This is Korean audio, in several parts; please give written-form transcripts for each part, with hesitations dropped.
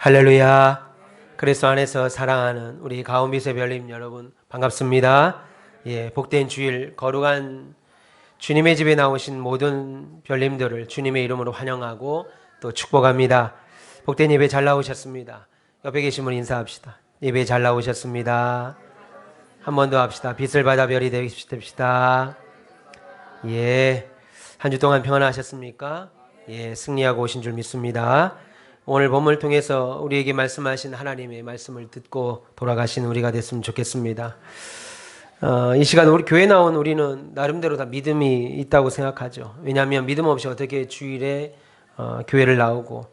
할렐루야. 그리스도 안에서 사랑하는 우리 가온미세 별님 여러분 반갑습니다. 복된 주일 거룩한 주님의 집에 나오신 모든 별님들을 주님의 이름으로 환영하고 또 축복합니다. 복된 예배 잘 나오셨습니다. 옆에 계신 분 인사합시다. 예배 잘 나오셨습니다. 한 번 더 합시다. 빛을 받아 별이 되십시다. 한 주 동안 평안하셨습니까? 승리하고 오신 줄 믿습니다. 오늘 본문을 통해서 우리에게 말씀하신 하나님의 말씀을 듣고 돌아가신 우리가 됐으면 좋겠습니다. 이 시간 우리 교회 나온 우리는 나름대로 다 믿음이 있다고 생각하죠. 왜냐하면 믿음 없이 어떻게 주일에 교회를 나오고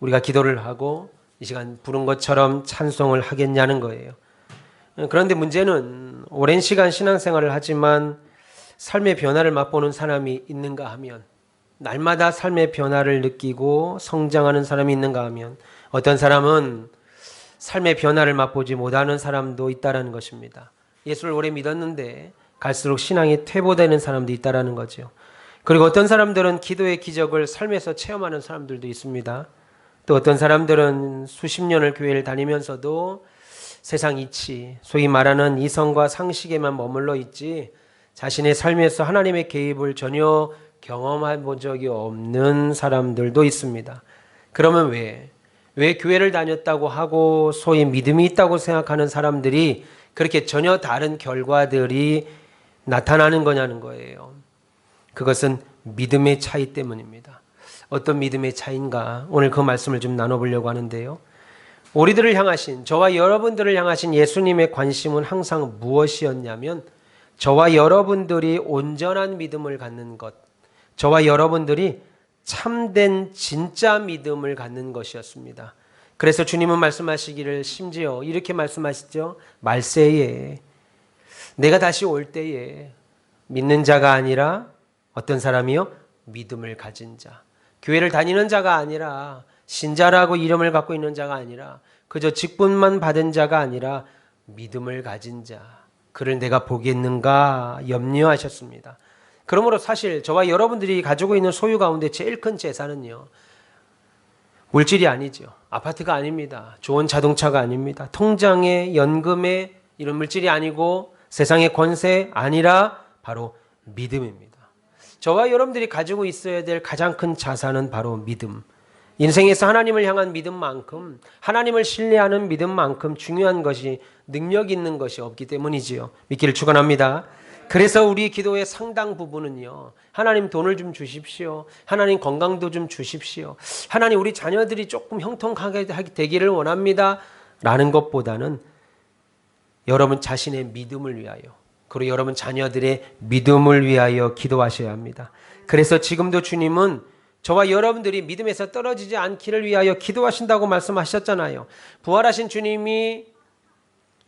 우리가 기도를 하고 이 시간 부른 것처럼 찬송을 하겠냐는 거예요. 그런데 문제는 오랜 시간 신앙생활을 하지만 삶의 변화를 맛보는 사람이 있는가 하면, 날마다 삶의 변화를 느끼고 성장하는 사람이 있는가 하면, 어떤 사람은 삶의 변화를 맛보지 못하는 사람도 있다라는 것입니다. 예수를 오래 믿었는데 갈수록 신앙이 퇴보되는 사람도 있다라는 거죠. 그리고 어떤 사람들은 기도의 기적을 삶에서 체험하는 사람들도 있습니다. 또 어떤 사람들은 수십 년을 교회를 다니면서도 세상 이치, 소위 말하는 이성과 상식에만 머물러 있지 자신의 삶에서 하나님의 개입을 전혀 경험해 본 적이 없는 사람들도 있습니다. 그러면 왜 교회를 다녔다고 하고 소위 믿음이 있다고 생각하는 사람들이 그렇게 전혀 다른 결과들이 나타나는 거냐는 거예요. 그것은 믿음의 차이 때문입니다. 어떤 믿음의 차이인가? 오늘 그 말씀을 좀 나눠보려고 하는데요. 우리들을 향하신, 저와 여러분들을 향하신 예수님의 관심은 항상 무엇이었냐면, 저와 여러분들이 온전한 믿음을 갖는 것, 저와 여러분들이 참된 진짜 믿음을 갖는 것이었습니다. 그래서 주님은 말씀하시기를 심지어 이렇게 말씀하시죠. 말세에, 내가 다시 올 때에 믿는 자가 아니라 어떤 사람이요? 믿음을 가진 자. 교회를 다니는 자가 아니라, 신자라고 이름을 갖고 있는 자가 아니라, 그저 직분만 받은 자가 아니라 믿음을 가진 자, 그를 내가 보겠는가 염려하셨습니다. 그러므로 사실 저와 여러분들이 가지고 있는 소유 가운데 제일 큰 재산은요, 물질이 아니죠. 아파트가 아닙니다. 좋은 자동차가 아닙니다. 통장에 연금에 이런 물질이 아니고 세상의 권세 아니라 바로 믿음입니다. 저와 여러분들이 가지고 있어야 될 가장 큰 자산은 바로 믿음. 인생에서 하나님을 향한 믿음만큼, 하나님을 신뢰하는 믿음만큼 중요한 것이, 능력 있는 것이 없기 때문이지요. 믿기를 축원합니다. 그래서 우리 기도의 상당 부분은요, 하나님 돈을 좀 주십시오, 하나님 건강도 좀 주십시오, 하나님 우리 자녀들이 조금 형통하게 되기를 원합니다 라는 것보다는 여러분 자신의 믿음을 위하여, 그리고 여러분 자녀들의 믿음을 위하여 기도하셔야 합니다. 그래서 지금도 주님은 저와 여러분들이 믿음에서 떨어지지 않기를 위하여 기도하신다고 말씀하셨잖아요. 부활하신 주님이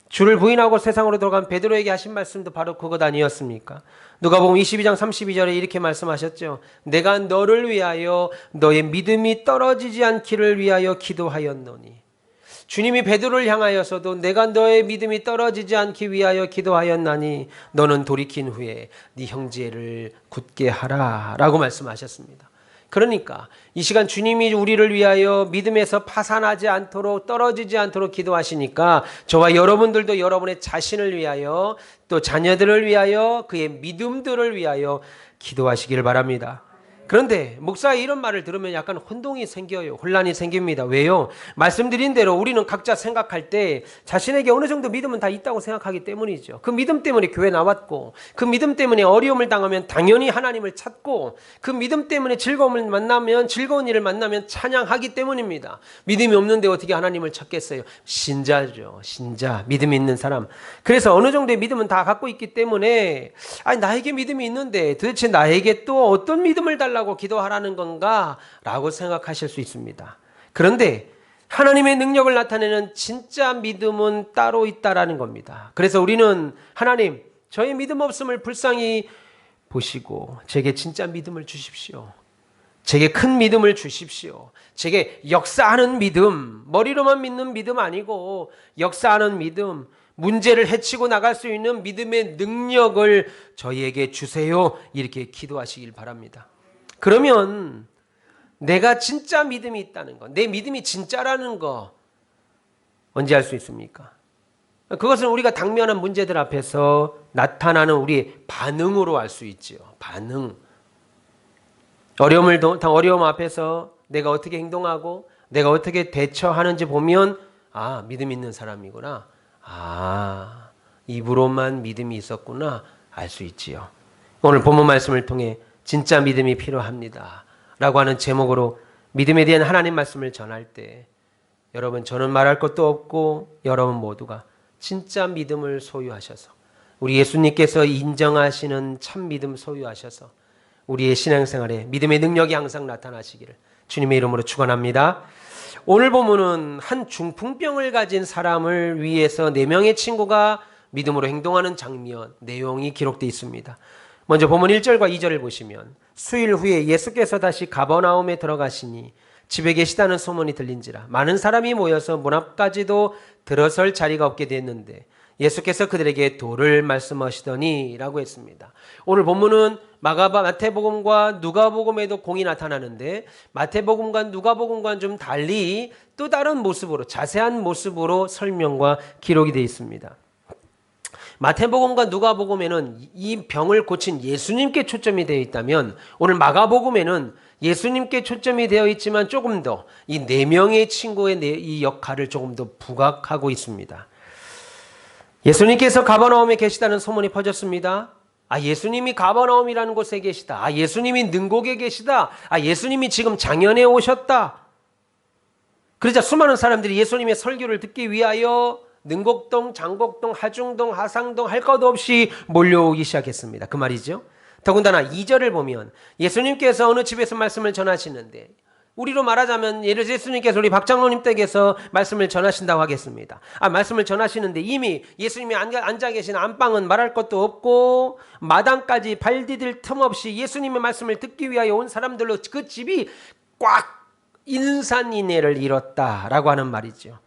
주를 부인하고 세상으로 돌아간 베드로에게 하신 말씀도 바로 그것 아니었습니까? 누가복음 22장 32절에 이렇게 말씀하셨죠. 내가 너를 위하여 너의 믿음이 떨어지지 않기를 위하여 기도하였노니. 주님이 베드로를 향하여서도 내가 너의 믿음이 떨어지지 않기 위하여 기도하였나니 너는 돌이킨 후에 네 형제를 굳게 하라 라고 말씀하셨습니다. 그러니까 이 시간 주님이 우리를 위하여 믿음에서 파산하지 않도록, 떨어지지 않도록 기도하시니까 저와 여러분들도 여러분의 자신을 위하여, 또 자녀들을 위하여, 그의 믿음들을 위하여 기도하시기를 바랍니다. 그런데 목사의 이런 말을 들으면 약간 혼동이 생겨요. 혼란이 생깁니다. 왜요? 말씀드린 대로 우리는 각자 생각할 때 자신에게 어느 정도 믿음은 다 있다고 생각하기 때문이죠. 그 믿음 때문에 교회 나왔고, 그 믿음 때문에 어려움을 당하면 당연히 하나님을 찾고, 그 믿음 때문에 즐거움을 만나면, 즐거운 일을 만나면 찬양하기 때문입니다. 믿음이 없는데 어떻게 하나님을 찾겠어요? 신자죠. 신자, 믿음 있는 사람. 그래서 어느 정도의 믿음은 다 갖고 있기 때문에, 아니 나에게 믿음이 있는데 도대체 나에게 또 어떤 믿음을 달라고 기도하라는 건가? 라고 생각하실 수 있습니다. 그런데 하나님의 능력을 나타내는 진짜 믿음은 따로 있다라는 겁니다. 그래서 우리는 하나님, 저의 믿음 없음을 불쌍히 보시고 제게 진짜 믿음을 주십시오. 제게 큰 믿음을 주십시오. 제게 역사하는 믿음, 머리로만 믿는 믿음 아니고 역사하는 믿음, 문제를 헤치고 나갈 수 있는 믿음의 능력을 저희에게 주세요. 이렇게 기도하시길 바랍니다. 그러면 내가 진짜 믿음이 있다는 거, 내 믿음이 진짜라는 거 언제 알 수 있습니까? 그것은 우리가 당면한 문제들 앞에서 나타나는 우리의 반응으로 알 수 있지요. 반응. 어려움 앞에서 내가 어떻게 행동하고 내가 어떻게 대처하는지 보면 믿음 있는 사람이구나. 입으로만 믿음이 있었구나 알 수 있지요. 오늘 본문 말씀을 통해 진짜 믿음이 필요합니다 라고 하는 제목으로 믿음에 대한 하나님 말씀을 전할 때 여러분, 저는 말할 것도 없고 여러분 모두가 진짜 믿음을 소유하셔서 우리 예수님께서 인정하시는 참 믿음 소유하셔서 우리의 신앙생활에 믿음의 능력이 항상 나타나시기를 주님의 이름으로 축원합니다. 오늘 본문은 한 중풍병을 가진 사람을 위해서 4명의 친구가 믿음으로 행동하는 장면, 내용이 기록되어 있습니다. 먼저 본문 1절과 2절을 보시면 수일 후에 예수께서 다시 가버나움에 들어가시니 집에 계시다는 소문이 들린지라 많은 사람이 모여서 문 앞까지도 들어설 자리가 없게 됐는데 예수께서 그들에게 도를 말씀하시더니 라고 했습니다. 오늘 본문은 마태복음과 누가복음에도 공이 나타나는데 마태복음과 누가복음과는 좀 달리 또 다른 모습으로 자세한 모습으로 설명과 기록이 되어 있습니다. 마태복음과 누가복음에는 이 병을 고친 예수님께 초점이 되어 있다면 오늘 마가복음에는 예수님께 초점이 되어 있지만 조금 더 이 4명의 친구의 이 역할을 조금 더 부각하고 있습니다. 예수님께서 가버나움에 계시다는 소문이 퍼졌습니다. 예수님이 가버나움이라는 곳에 계시다. 예수님이 능곡에 계시다. 예수님이 지금 장현에 오셨다. 그러자 수많은 사람들이 예수님의 설교를 듣기 위하여 능곡동, 장곡동, 하중동, 하상동 할 것 없이 몰려오기 시작했습니다. 그 말이죠. 더군다나 2절을 보면 예수님께서 어느 집에서 말씀을 전하시는데 우리로 말하자면 예수님께서 우리 박장로님 댁에서 말씀을 전하신다고 하겠습니다. 말씀을 전하시는데 이미 예수님이 앉아 계신 안방은 말할 것도 없고 마당까지 발 디딜 틈 없이 예수님의 말씀을 듣기 위하여 온 사람들로 그 집이 꽉 인산인해를 이뤘다라고 하는 말이죠.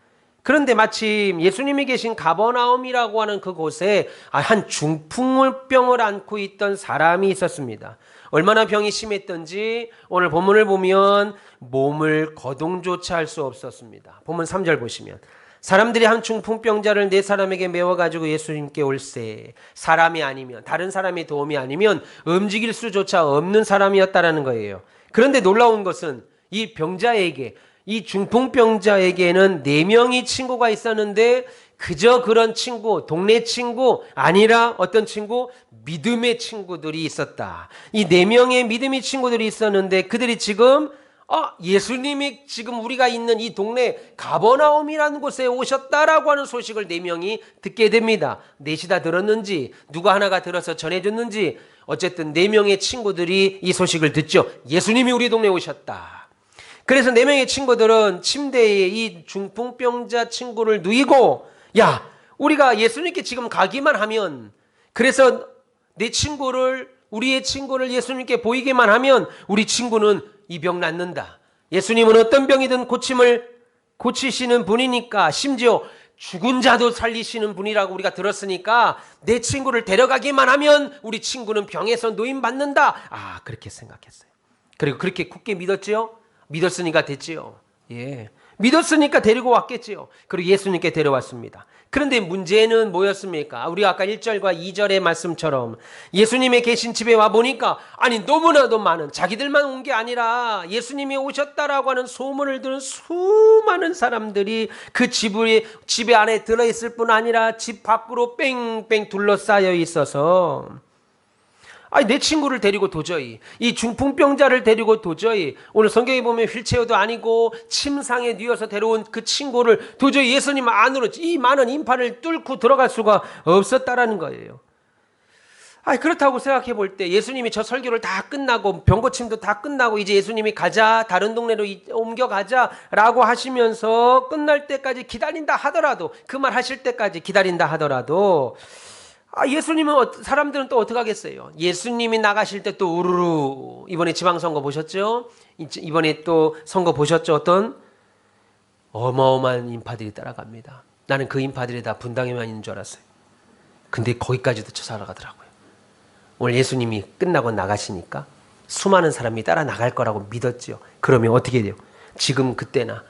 그런데 마침 예수님이 계신 가버나움이라고 하는 그곳에 한 중풍병을 앓고 있던 사람이 있었습니다. 얼마나 병이 심했던지 오늘 본문을 보면 몸을 거동조차 할 수 없었습니다. 본문 3절 보시면 사람들이 한 중풍병자를 4사람에게 메워가지고 예수님께 올세 사람이 아니면 다른 사람의 도움이 아니면 움직일 수조차 없는 사람이었다라는 거예요. 그런데 놀라운 것은 이 병자에게 이 중풍병자에게는 4명의 친구가 있었는데 그저 그런 친구, 동네 친구 아니라 어떤 친구? 믿음의 친구들이 있었다. 이 4명의 믿음의 친구들이 있었는데 그들이 지금 예수님이 지금 우리가 있는 이 동네 가버나움이라는 곳에 오셨다라고 하는 소식을 4명이 듣게 됩니다. 넷이 다 들었는지 누가 하나가 들어서 전해줬는지 어쨌든 4명의 친구들이 이 소식을 듣죠. 예수님이 우리 동네에 오셨다. 그래서 4명의 친구들은 침대에 이 중풍병자 친구를 누이고 우리가 예수님께 지금 가기만 하면 그래서 우리의 친구를 예수님께 보이기만 하면 우리 친구는 이 병 낫는다. 예수님은 어떤 병이든 고치시는 분이니까 심지어 죽은 자도 살리시는 분이라고 우리가 들었으니까 내 친구를 데려가기만 하면 우리 친구는 병에서 노임받는다. 그렇게 생각했어요. 그리고 그렇게 굳게 믿었지요. 믿었으니까 됐지요. 믿었으니까 데리고 왔겠지요. 그리고 예수님께 데려왔습니다. 그런데 문제는 뭐였습니까? 우리가 아까 1절과 2절의 말씀처럼 예수님의 계신 집에 와보니까 너무나도 많은 자기들만 온 게 아니라 예수님이 오셨다라고 하는 소문을 들은 수많은 사람들이 그 집에 안에 들어있을 뿐 아니라 집 밖으로 뺑뺑 둘러싸여 있어서 내 친구를 데리고 도저히 이 중풍병자를 데리고 도저히 오늘 성경에 보면 휠체어도 아니고 침상에 누워서 데려온 그 친구를 도저히 예수님 안으로 이 많은 인파를 뚫고 들어갈 수가 없었다라는 거예요. 그렇다고 생각해 볼 때 예수님이 저 설교를 다 끝나고 병고침도 다 끝나고 이제 예수님이 가자 다른 동네로 옮겨가자라고 하시면서 끝날 때까지 기다린다 하더라도 그 말 하실 때까지 기다린다 하더라도 예수님은 사람들은 또 어떻게 하겠어요? 예수님이 나가실 때 또 우르르 이번에 지방선거 보셨죠? 이번에 또 선거 보셨죠? 어떤 어마어마한 인파들이 따라갑니다. 나는 그 인파들이 다 분당에만 있는 줄 알았어요. 근데 거기까지도 찾아가더라고요. 오늘 예수님이 끝나고 나가시니까 수많은 사람이 따라 나갈 거라고 믿었지요. 그러면 어떻게 돼요? 지금 그때나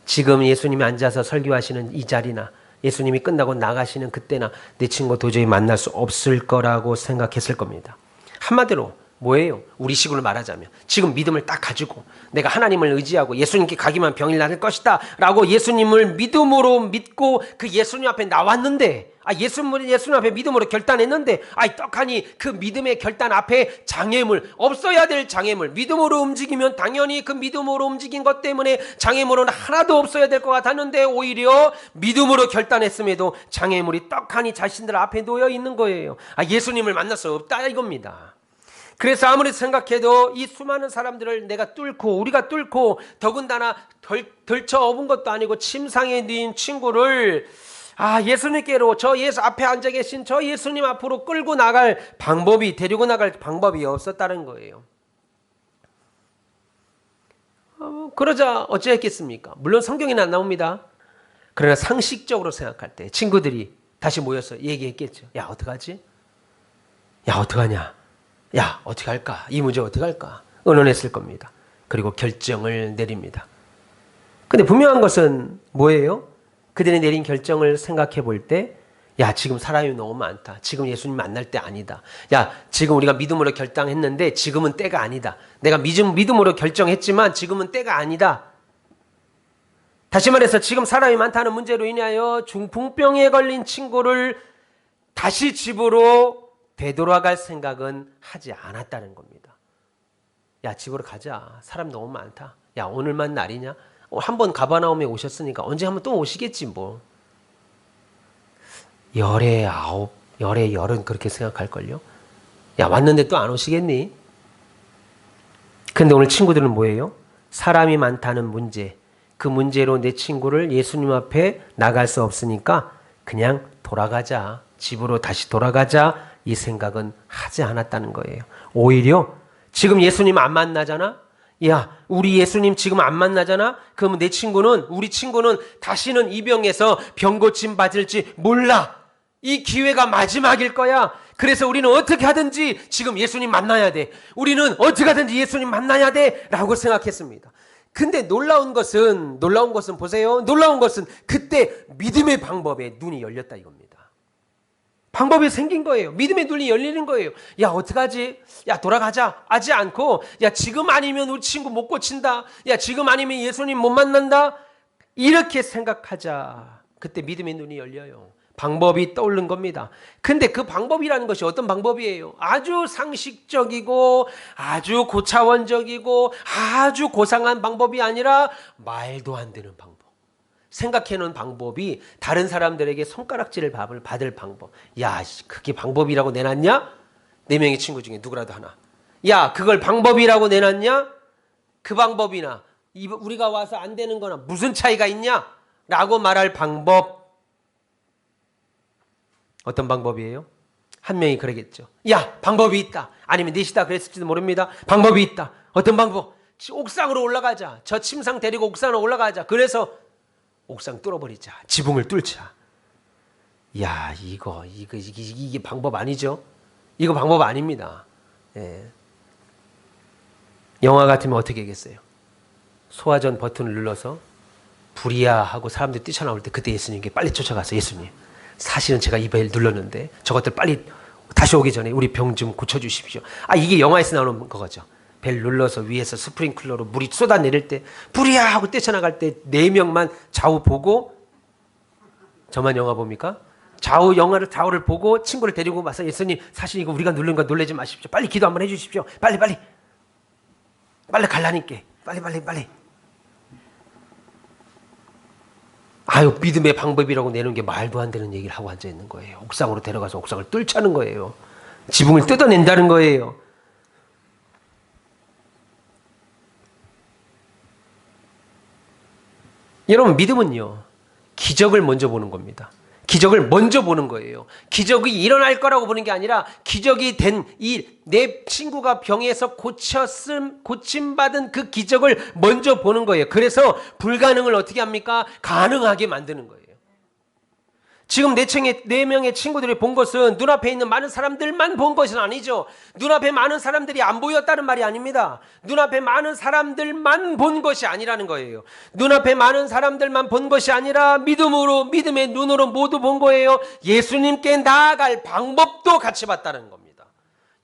지금 예수님이 앉아서 설교하시는 이 자리나 예수님이 끝나고 나가시는 그때나 내 친구 도저히 만날 수 없을 거라고 생각했을 겁니다. 한마디로 뭐예요? 우리 식으로 말하자면 지금 믿음을 딱 가지고 내가 하나님을 의지하고 예수님께 가기만 병이 나을 것이다 라고 예수님을 믿음으로 믿고 그 예수님 앞에 나왔는데 예수님 앞에 믿음으로 결단했는데 떡하니 그 믿음의 결단 앞에 장애물, 없어야 될 장애물, 믿음으로 움직이면 당연히 그 믿음으로 움직인 것 때문에 장애물은 하나도 없어야 될 것 같았는데 오히려 믿음으로 결단했음에도 장애물이 떡하니 자신들 앞에 놓여 있는 거예요. 예수님을 만날 수 없다 이겁니다. 그래서 아무리 생각해도 이 수많은 사람들을 내가 뚫고 우리가 뚫고 더군다나 덜쳐 업은 것도 아니고 침상에 누인 친구를 예수님께로 저 예수 앞에 앉아 계신 저 예수님 앞으로 끌고 나갈 방법이 데리고 나갈 방법이 없었다는 거예요. 그러자 어찌했겠습니까? 물론 성경에는 안 나옵니다. 그러나 상식적으로 생각할 때 친구들이 다시 모여서 얘기했겠죠. 야 어떡하지? 야 어떡하냐? 야 어떻게 할까? 이 문제 어떻게 할까? 의논했을 겁니다. 그리고 결정을 내립니다. 근데 분명한 것은 뭐예요? 그들이 내린 결정을 생각해 볼 때 야 지금 사람이 너무 많다. 지금 예수님 만날 때 아니다. 야 지금 우리가 믿음으로 결정했는데 지금은 때가 아니다. 내가 믿음으로 결정했지만 지금은 때가 아니다. 다시 말해서 지금 사람이 많다는 문제로 인하여 중풍병에 걸린 친구를 다시 집으로 되돌아갈 생각은 하지 않았다는 겁니다. 야 집으로 가자. 사람 너무 많다. 야 오늘만 날이냐? 한번 가버나움에 오셨으니까 언제 한번 또 오시겠지 뭐. 열에 아홉, 열에 열은 그렇게 생각할걸요. 야 왔는데 또 안 오시겠니? 근데 오늘 친구들은 뭐예요? 사람이 많다는 문제, 그 문제로 내 친구를 예수님 앞에 나갈 수 없으니까 그냥 돌아가자. 집으로 다시 돌아가자. 이 생각은 하지 않았다는 거예요. 오히려 지금 예수님 안 만나잖아? 야, 우리 예수님 지금 안 만나잖아? 그러면 우리 친구는 다시는 이 병에서 병 고침 받을지 몰라. 이 기회가 마지막일 거야. 그래서 우리는 어떻게 하든지 지금 예수님 만나야 돼. 우리는 어떻게 하든지 예수님 만나야 돼. 라고 생각했습니다. 근데 놀라운 것은 보세요. 놀라운 것은 그때 믿음의 방법에 눈이 열렸다 이겁니다. 방법이 생긴 거예요. 믿음의 눈이 열리는 거예요. 야 어떡하지? 야 돌아가자 하지 않고 야 지금 아니면 우리 친구 못 고친다. 야 지금 아니면 예수님 못 만난다. 이렇게 생각하자. 그때 믿음의 눈이 열려요. 방법이 떠오른 겁니다. 근데 그 방법이라는 것이 어떤 방법이에요? 아주 상식적이고 아주 고차원적이고 아주 고상한 방법이 아니라 말도 안 되는 방법. 생각해놓은 방법이 다른 사람들에게 손가락질을 받을 방법. 야, 그게 방법이라고 내놨냐? 4명의 친구 중에 누구라도 하나. 야, 그걸 방법이라고 내놨냐? 그 방법이나 우리가 와서 안 되는 거나 무슨 차이가 있냐? 라고 말할 방법. 어떤 방법이에요? 한 명이 그러겠죠. 야, 방법이 있다. 아니면 넷이다 그랬을지도 모릅니다. 방법이 있다. 어떤 방법? 옥상으로 올라가자. 저 침상 데리고 옥상으로 올라가자. 그래서 옥상 뚫어버리자. 지붕을 뚫자. 야, 이게 방법 아니죠? 이거 방법 아닙니다. 예. 영화 같으면 어떻게 하겠어요? 소화전 버튼을 눌러서 불이야 하고 사람들이 뛰쳐나올 때 그때 예수님께 빨리 쫓아가서 예수님, 사실은 제가 이 벨 눌렀는데 저것들 빨리 다시 오기 전에 우리 병 좀 고쳐주십시오. 이게 영화에서 나오는 거죠. 벨 눌러서 위에서 스프링클러로 물이 쏟아내릴 때 불이야 하고 뛰쳐나갈 때 4명만 좌우 보고, 저만 영화 봅니까? 좌우를 보고 친구를 데리고 와서 예수님, 사실 이거 우리가 누른 거 놀라지 마십시오. 빨리 기도 한번 해주십시오. 빨리 갈라니까. 빨리. 믿음의 방법이라고 내는 게 말도 안 되는 얘기를 하고 앉아 있는 거예요. 옥상으로 데려가서 옥상을 뚫자는 거예요. 지붕을 뜯어낸다는 거예요. 여러분, 믿음은요, 기적을 먼저 보는 겁니다. 기적을 먼저 보는 거예요. 기적이 일어날 거라고 보는 게 아니라 기적이 된 내 친구가 병에서 고침받은 그 기적을 먼저 보는 거예요. 그래서 불가능을 어떻게 합니까? 가능하게 만드는 거예요. 지금 네 명의 친구들이 본 것은 눈앞에 있는 많은 사람들만 본 것은 아니죠. 눈앞에 많은 사람들이 안 보였다는 말이 아닙니다. 눈앞에 많은 사람들만 본 것이 아니라는 거예요. 눈앞에 많은 사람들만 본 것이 아니라 믿음의 눈으로 모두 본 거예요. 예수님께 나아갈 방법도 같이 봤다는 겁니다.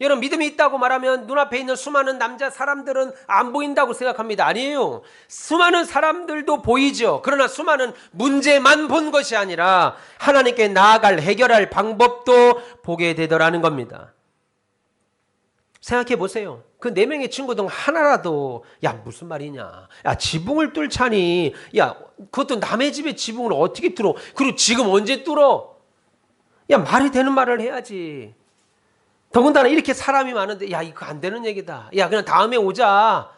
여러분, 믿음이 있다고 말하면 눈앞에 있는 수많은 남자 사람들은 안 보인다고 생각합니다. 아니에요. 수많은 사람들도 보이죠. 그러나 수많은 문제만 본 것이 아니라 하나님께 나아갈 해결할 방법도 보게 되더라는 겁니다. 생각해 보세요. 그 4명의 친구 중 하나라도 야 무슨 말이냐, 야 지붕을 뚫자니, 야 그것도 남의 집에 지붕을 어떻게 뚫어, 그리고 지금 언제 뚫어, 야 말이 되는 말을 해야지. 더군다나 이렇게 사람이 많은데 야 이거 안 되는 얘기다, 야 그냥 다음에 오자,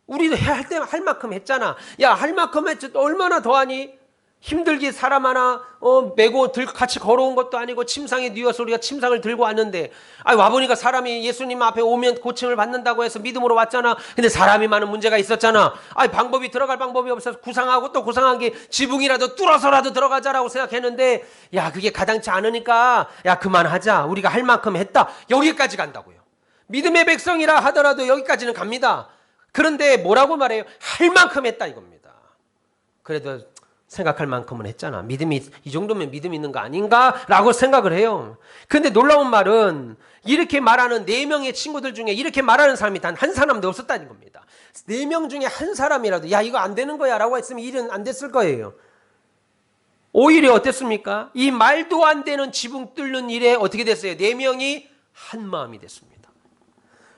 우리도 할 때 할 만큼 했잖아, 야 할 만큼 했지 얼마나 더하니, 힘들게 사람 하나 메고 같이 걸어온 것도 아니고 침상에 누워서 우리가 침상을 들고 왔는데, 와보니까 사람이 예수님 앞에 오면 고침을 받는다고 해서 믿음으로 왔잖아. 근데 사람이 많은 문제가 있었잖아. 방법이 들어갈 방법이 없어서 구상하고 또 구상한 게 지붕이라도 뚫어서라도 들어가자라고 생각했는데, 야 그게 가당치 않으니까 야 그만하자, 우리가 할 만큼 했다, 여기까지 간다고요. 믿음의 백성이라 하더라도 여기까지는 갑니다. 그런데 뭐라고 말해요? 할 만큼 했다 이겁니다. 그래도 생각할 만큼은 했잖아. 믿음이 이 정도면 믿음 있는 거 아닌가라고 생각을 해요. 그런데 놀라운 말은 이렇게 말하는 4명의 친구들 중에 이렇게 말하는 사람이 단 한 사람도 없었다는 겁니다. 4명 중에 한 사람이라도 야 이거 안 되는 거야 라고 했으면 일은 안 됐을 거예요. 오히려 어땠습니까? 이 말도 안 되는 지붕 뚫는 일에 어떻게 됐어요? 4명이 한 마음이 됐습니다.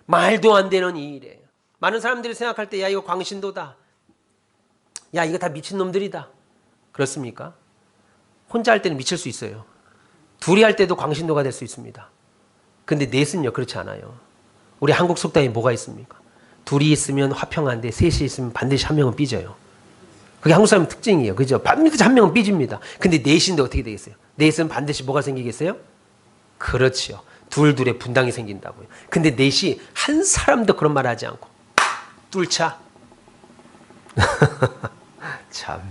말도 안 되는 이 일에 많은 사람들이 생각할 때 야 이거 광신도다, 야 이거 다 미친놈들이다, 그렇습니까? 혼자 할 때는 미칠 수 있어요. 둘이 할 때도 광신도가 될 수 있습니다. 근데 넷은요 그렇지 않아요. 우리 한국 속담에 뭐가 있습니까? 둘이 있으면 화평한데 셋이 있으면 반드시 한 명은 삐져요. 그게 한국 사람 특징이에요. 그죠? 반드시 한 명은 삐집니다. 근데 넷인데 어떻게 되겠어요? 넷은 반드시 뭐가 생기겠어요? 그렇지요. 둘의 분당이 생긴다고요. 근데 넷이 한 사람도 그런 말 하지 않고 뚫자. 참,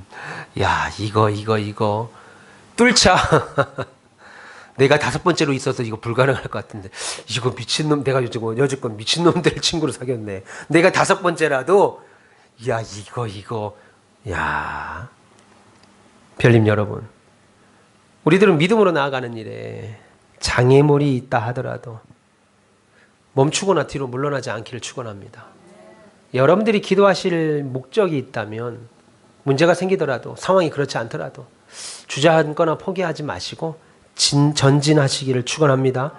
야 이거 뚫자. 내가 5번째로 있어서 이거 불가능할 것 같은데, 이거 미친놈, 내가 여지껏 미친놈들 친구를 사귀었네. 내가 5번째라도 야 이거 야. 별님 여러분, 우리들은 믿음으로 나아가는 일에 장애물이 있다 하더라도 멈추거나 뒤로 물러나지 않기를 축원합니다. 여러분들이 기도하실 목적이 있다면, 문제가 생기더라도 상황이 그렇지 않더라도 주저앉거나 포기하지 마시고 전진하시기를 축원합니다.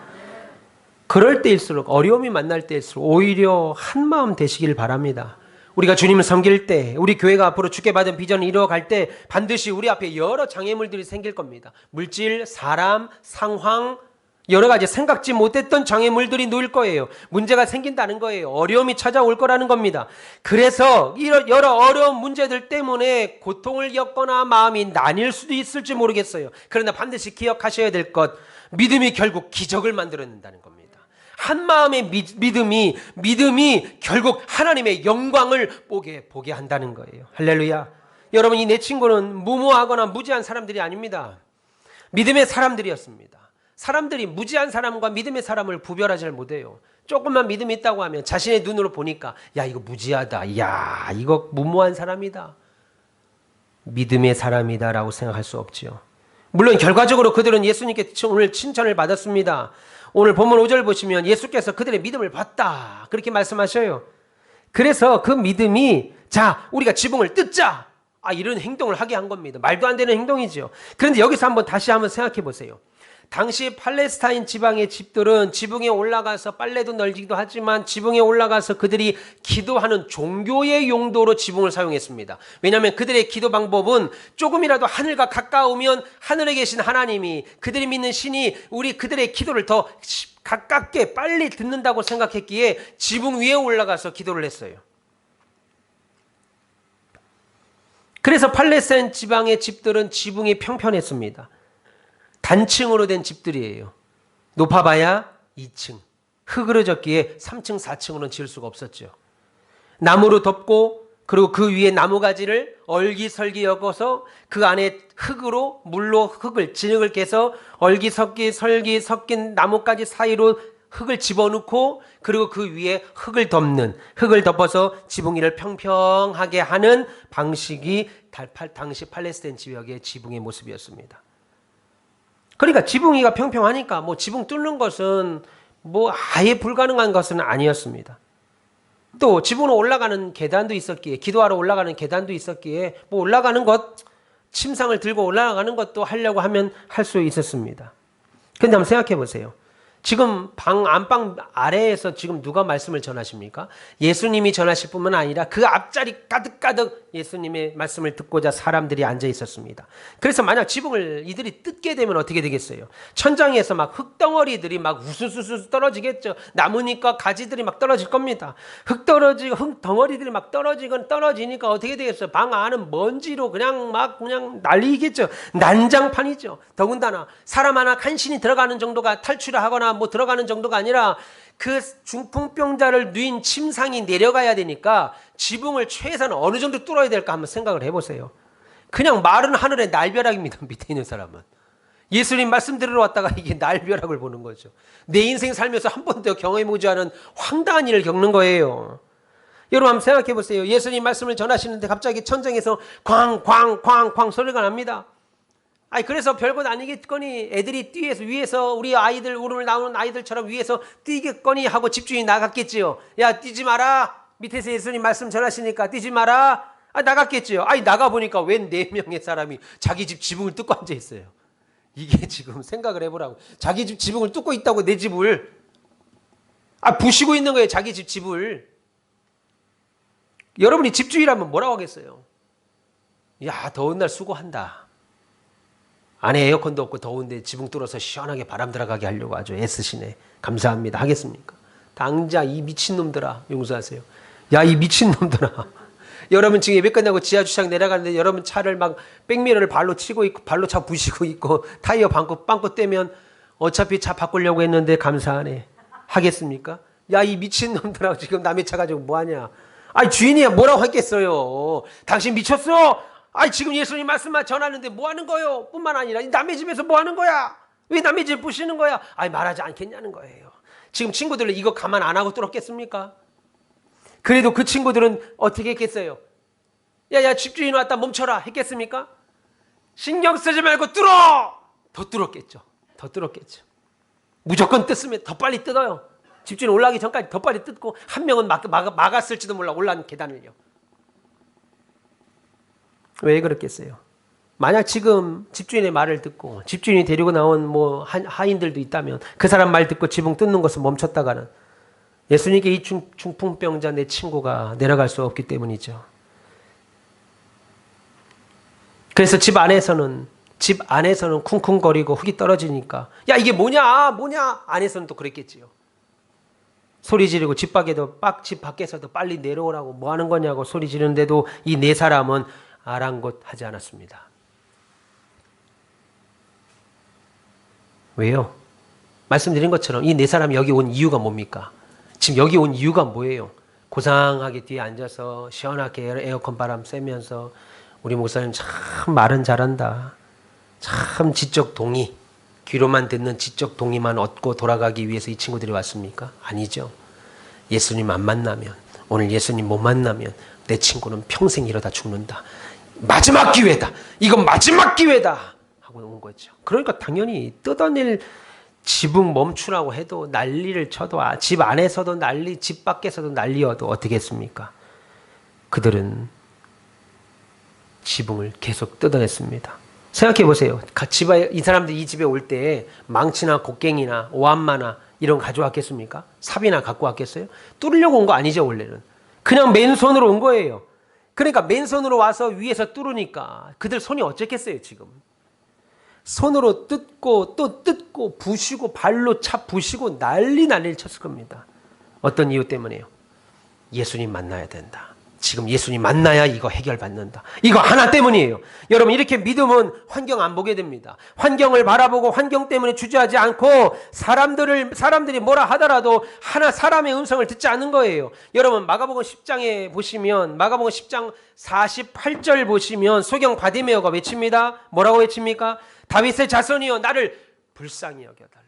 그럴 때일수록, 어려움이 만날 때일수록 오히려 한마음 되시길 바랍니다. 우리가 주님을 섬길 때, 우리 교회가 앞으로 주께 받은 비전을 이루어갈 때 반드시 우리 앞에 여러 장애물들이 생길 겁니다. 물질, 사람, 상황, 여러 가지 생각지 못했던 장애물들이 놓일 거예요. 문제가 생긴다는 거예요. 어려움이 찾아올 거라는 겁니다. 그래서 이런 여러 어려운 문제들 때문에 고통을 겪거나 마음이 나뉠 수도 있을지 모르겠어요. 그러나 반드시 기억하셔야 될 것, 믿음이 결국 기적을 만들어낸다는 겁니다. 한 마음의 믿음이 결국 하나님의 영광을 보게 한다는 거예요. 할렐루야. 여러분, 이 내 친구는 무모하거나 무지한 사람들이 아닙니다. 믿음의 사람들이었습니다. 사람들이 무지한 사람과 믿음의 사람을 구별하지 잘 못해요. 조금만 믿음이 있다고 하면 자신의 눈으로 보니까 야 이거 무지하다, 야 이거 무모한 사람이다, 믿음의 사람이다 라고 생각할 수 없지요. 물론 결과적으로 그들은 예수님께 오늘 칭찬을 받았습니다. 오늘 본문 5절 보시면 예수께서 그들의 믿음을 봤다 그렇게 말씀하셔요. 그래서 그 믿음이 자 우리가 지붕을 뜯자, 이런 행동을 하게 한 겁니다. 말도 안 되는 행동이죠. 그런데 여기서 다시 한번 생각해 보세요. 당시 팔레스타인 지방의 집들은 지붕에 올라가서 빨래도 널기도 하지만 지붕에 올라가서 그들이 기도하는 종교의 용도로 지붕을 사용했습니다. 왜냐하면 그들의 기도 방법은 조금이라도 하늘과 가까우면 하늘에 계신 하나님이, 그들이 믿는 신이 그들의 기도를 더 가깝게 빨리 듣는다고 생각했기에 지붕 위에 올라가서 기도를 했어요. 그래서 팔레스타인 지방의 집들은 지붕이 평평했습니다. 단층으로 된 집들이에요. 높아봐야 2층. 흙으로 졌기에 3층, 4층으로는 지을 수가 없었죠. 나무로 덮고 그리고 그 위에 나무가지를 얼기설기 엮어서 그 안에 흙으로 물로 흙을 진흙을 깨서 얼기설기 섞인 나뭇가지 사이로 흙을 집어넣고 그리고 그 위에 흙을 덮어서 지붕 위를 평평하게 하는 방식이 당시 팔레스타인 지역의 지붕의 모습이었습니다. 그러니까 지붕 위가 평평하니까 뭐 지붕 뚫는 것은 뭐 아예 불가능한 것은 아니었습니다. 또 지붕으로 올라가는 계단도 있었기에, 기도하러 올라가는 계단도 있었기에 뭐 올라가는 것, 침상을 들고 올라가는 것도 하려고 하면 할 수 있었습니다. 근데 한번 생각해 보세요. 지금 안방 아래에서 지금 누가 말씀을 전하십니까? 예수님이 전하실 뿐만 아니라 그 앞자리 가득가득 예수님의 말씀을 듣고자 사람들이 앉아 있었습니다. 그래서 만약 지붕을 이들이 뜯게 되면 어떻게 되겠어요? 천장에서 막 흙덩어리들이 막 우수수수 떨어지겠죠. 나무니까 가지들이 막 떨어질 겁니다. 흙덩어리들이 막 떨어지니까 어떻게 되겠어요? 방 안은 먼지로 그냥 난리겠죠. 난장판이죠. 더군다나 사람 하나 간신히 들어가는 정도가 탈출을 하거나 뭐 들어가는 정도가 아니라 그 중풍병자를 누인 침상이 내려가야 되니까 지붕을 최소한 어느 정도 뚫어야 될까 한번 생각을 해보세요. 그냥 마른 하늘의 날벼락입니다. 밑에 있는 사람은. 예수님 말씀 들으러 왔다가 이게 날벼락을 보는 거죠. 내 인생 살면서 한 번도 경험해보지 않은 황당한 일을 겪는 거예요. 여러분 한번 생각해 보세요. 예수님 말씀을 전하시는데 갑자기 천장에서 쾅쾅쾅쾅 소리가 납니다. 그래서 별것 아니겠거니 애들이 위에서 우리 아이들 울음을 나오는 아이들처럼 위에서 뛰겠거니 하고 집주인이 나갔겠지요. 야 뛰지 마라. 밑에서 예수님 말씀 전하시니까 뛰지 마라. 나갔겠지요. 나가보니까 웬 4명의 사람이 자기 집 지붕을 뚫고 앉아 있어요. 이게 지금 생각을 해보라고. 자기 집 지붕을 뚫고 있다고 내 집을. 부시고 있는 거예요. 자기 집 집을. 여러분이 집주인이라면 뭐라고 하겠어요? 야 더운 날 수고한다. 안에 에어컨도 없고 더운데 지붕 뚫어서 시원하게 바람 들어가게 하려고 아주 애쓰시네. 감사합니다. 하겠습니까? 당장 이 미친놈들아 용서하세요. 야 이 미친놈들아. 여러분 지금 예배 끝나고 지하주차장 내려가는데 여러분 차를 막 백미러를 발로 치고 있고 발로 차 부시고 있고 타이어 빵꾸 떼면 어차피 차 바꾸려고 했는데 감사하네. 하겠습니까? 야 이 미친놈들아 지금 남의 차 가지고 뭐하냐. 주인이야 뭐라고 했겠어요. 당신 미쳤어? 지금 예수님 말씀만 전하는데 뭐 하는 거요? 뿐만 아니라 남의 집에서 뭐 하는 거야? 왜 남의 집 부시는 거야? 말하지 않겠냐는 거예요. 지금 친구들은 이거 가만 안 하고 뚫었겠습니까? 그래도 그 친구들은 어떻게 했겠어요? 야 집주인 왔다 멈춰라 했겠습니까? 신경 쓰지 말고 뚫어! 더 뚫었겠죠. 무조건 뜯으면 더 빨리 뜯어요. 집주인 올라가기 전까지 더 빨리 뜯고 한 명은 막았을지도 몰라 올라온 계단을요. 왜 그렇겠어요? 만약 지금 집주인의 말을 듣고 집주인이 데리고 나온 뭐 하인들도 있다면 그 사람 말 듣고 지붕 뜯는 것을 멈췄다가는 예수님께 이 중풍병자 내 친구가 내려갈 수 없기 때문이죠. 그래서 집 안에서는 쿵쿵거리고 흙이 떨어지니까 야 이게 뭐냐 안에서는 또 그랬겠지요. 소리 지르고 집 밖에서도 빨리 내려오라고 뭐 하는 거냐고 소리 지르는데도 이 4사람은 아랑곳하지 않았습니다. 왜요? 말씀드린 것처럼 이 4사람이 여기 온 이유가 뭡니까? 지금 여기 온 이유가 뭐예요? 고상하게 뒤에 앉아서 시원하게 에어컨 바람 쐬면서 우리 목사님 참 말은 잘한다. 참 지적 동의, 귀로만 듣는 지적 동의만 얻고 돌아가기 위해서 이 친구들이 왔습니까? 아니죠. 예수님 안 만나면, 오늘 예수님 못 만나면 내 친구는 평생 이러다 죽는다. 마지막 기회다. 이건 마지막 기회다. 하고 온 거죠. 그러니까 당연히 뜯어낼 지붕 멈추라고 해도 난리를 쳐도 집 안에서도 난리, 집 밖에서도 난리여도 어떻게 했습니까? 그들은 지붕을 계속 뜯어냈습니다. 생각해 보세요. 이 사람들이 이 집에 올 때 망치나 곡괭이나 오한마나 이런 거 가져왔겠습니까? 삽이나 갖고 왔겠어요? 뚫으려고 온 거 아니죠, 원래는. 그냥 맨손으로 온 거예요. 그러니까 맨손으로 와서 위에서 뚫으니까 그들 손이 어쨌겠어요, 지금. 손으로 뜯고 또 뜯고 부시고 발로 차 부시고 난리를 쳤을 겁니다. 어떤 이유 때문에요? 예수님 만나야 된다. 지금 예수님 만나야 이거 해결받는다. 이거 하나 때문이에요. 여러분, 이렇게 믿음은 환경 안 보게 됩니다. 환경을 바라보고 환경 때문에 주저하지 않고 사람들이 뭐라 하더라도 하나 사람의 음성을 듣지 않는 거예요. 여러분, 마가복음 10장에 보시면 마가복음 10장 48절 보시면 소경 바디메오가 외칩니다. 뭐라고 외칩니까? 다윗의 자손이여 나를 불쌍히 여겨달라.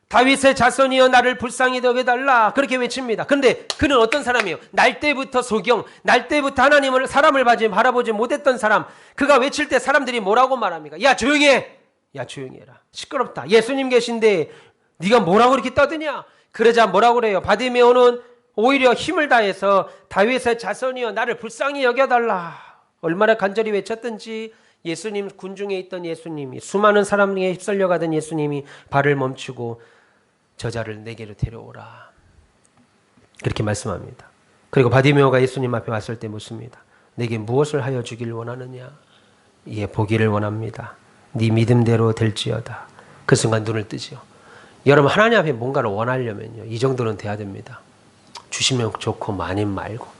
다윗의 자손이여 나를 불쌍히 여겨달라. 그렇게 외칩니다. 그런데 그는 어떤 사람이에요? 날 때부터 소경, 날 때부터 하나님을 사람을 바라보지 못했던 사람. 그가 외칠 때 사람들이 뭐라고 말합니까? 야 조용히 해. 야 조용히 해라. 시끄럽다. 예수님 계신데 네가 뭐라고 이렇게 떠드냐? 그러자 뭐라고 그래요? 바디메오는 오히려 힘을 다해서 다윗의 자손이여 나를 불쌍히 여겨달라. 얼마나 간절히 외쳤던지 예수님, 군중에 있던 예수님이, 수많은 사람에게 휩쓸려 가던 예수님이 발을 멈추고 저자를 내게로 데려오라. 그렇게 말씀합니다. 그리고 바디메오가 예수님 앞에 왔을 때 묻습니다. 내게 무엇을 하여 주길 원하느냐? 예, 보기를 원합니다. 네 믿음대로 될지어다. 그 순간 눈을 뜨죠. 여러분, 하나님 앞에 뭔가를 원하려면요, 이 정도는 돼야 됩니다. 주시면 좋고 아니면 말고.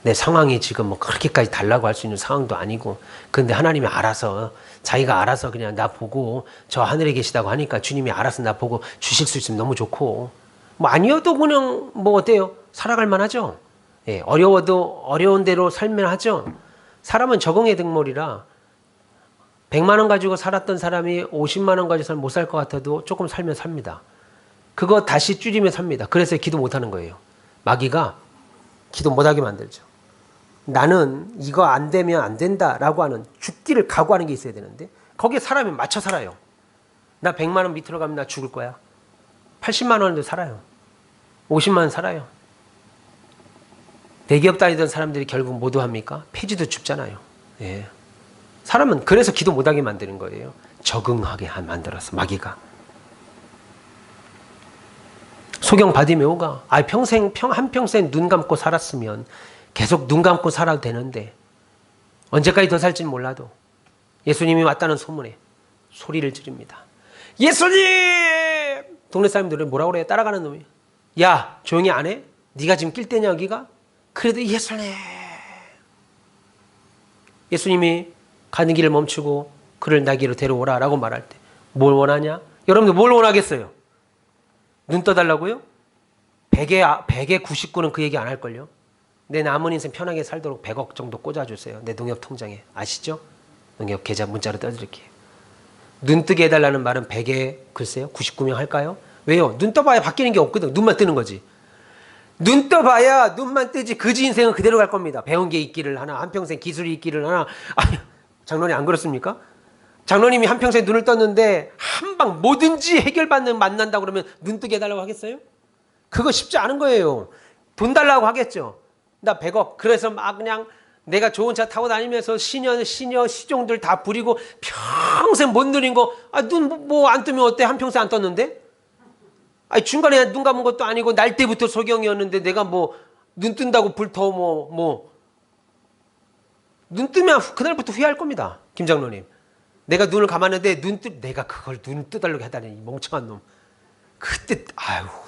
내 상황이 지금 뭐 그렇게까지 달라고 할 수 있는 상황도 아니고, 근데 하나님이 알아서, 자기가 알아서 그냥 나 보고 저 하늘에 계시다고 하니까 주님이 알아서 나 보고 주실 수 있으면 너무 좋고, 뭐 아니어도 그냥 뭐 어때요? 살아갈 만하죠. 예, 어려워도 어려운 대로 살면 하죠. 사람은 적응의 득물이라 100만 원 가지고 살았던 사람이 50만 원 가지고 못 살 것 같아도 조금 살면 삽니다. 그거 다시 줄이면 삽니다. 그래서 기도 못하는 거예요. 마귀가 기도 못하게 만들죠. 나는 이거 안 되면 안 된다라고 하는, 죽기를 각오하는 게 있어야 되는데 거기에 사람이 맞춰 살아요. 나 100만 원 밑으로 가면 나 죽을 거야. 80만 원도 살아요. 50만 원 살아요. 대기업 다니던 사람들이 결국 뭐도 합니까? 폐지도 줍잖아요. 예. 사람은 그래서 기도 못하게 만드는 거예요. 적응하게 만들어서 마귀가. 소경 바디메오가 한평생 눈 감고 살았으면 계속 눈 감고 살아도 되는데 언제까지 더 살지는 몰라도 예수님이 왔다는 소문에 소리를 지릅니다. 예수님! 동네 사람들은 뭐라고 그래요? 따라가는 놈이. 야, 조용히 안 해? 네가 지금 낄 때냐 여기가? 그래도 예수님. 예수님이 가는 길을 멈추고 그를 나기로 데려오라 라고 말할 때 뭘 원하냐? 여러분들 뭘 원하겠어요? 눈 떠달라고요? 100에 99는 그 얘기 안 할걸요? 내 남은 인생 편하게 살도록 100억 정도 꽂아주세요. 내 농협 통장에. 아시죠? 농협 계좌 문자로 떠드릴게요. 눈 뜨게 해달라는 말은 100에 글쎄요 99명 할까요? 왜요? 눈 떠봐야 바뀌는 게 없거든. 눈만 뜨는 거지. 눈 떠봐야 눈만 뜨지 그지 인생은 그대로 갈 겁니다. 배운 게 있기를 하나, 한평생 기술이 있기를 하나. 아니, 장로님 안 그렇습니까? 장로님이 한평생 눈을 떴는데 한방 뭐든지 해결받는 만난다고 그러면 눈 뜨게 해달라고 하겠어요? 그거 쉽지 않은 거예요. 돈 달라고 하겠죠. 나 100억. 그래서 막 그냥 내가 좋은 차 타고 다니면서 시녀 시종들 다 부리고 평생 못 누린 거, 눈 뭐 안 뜨면 어때? 한평생 안 떴는데? 아니, 중간에 눈 감은 것도 아니고 날 때부터 소경이었는데 내가 뭐 눈 뜬다고 불터 눈 뜨면 그날부터 후회할 겁니다. 김장로님. 내가 눈을 감았는데 내가 그걸 눈 뜨달라고 해달라니, 이 멍청한 놈. 그때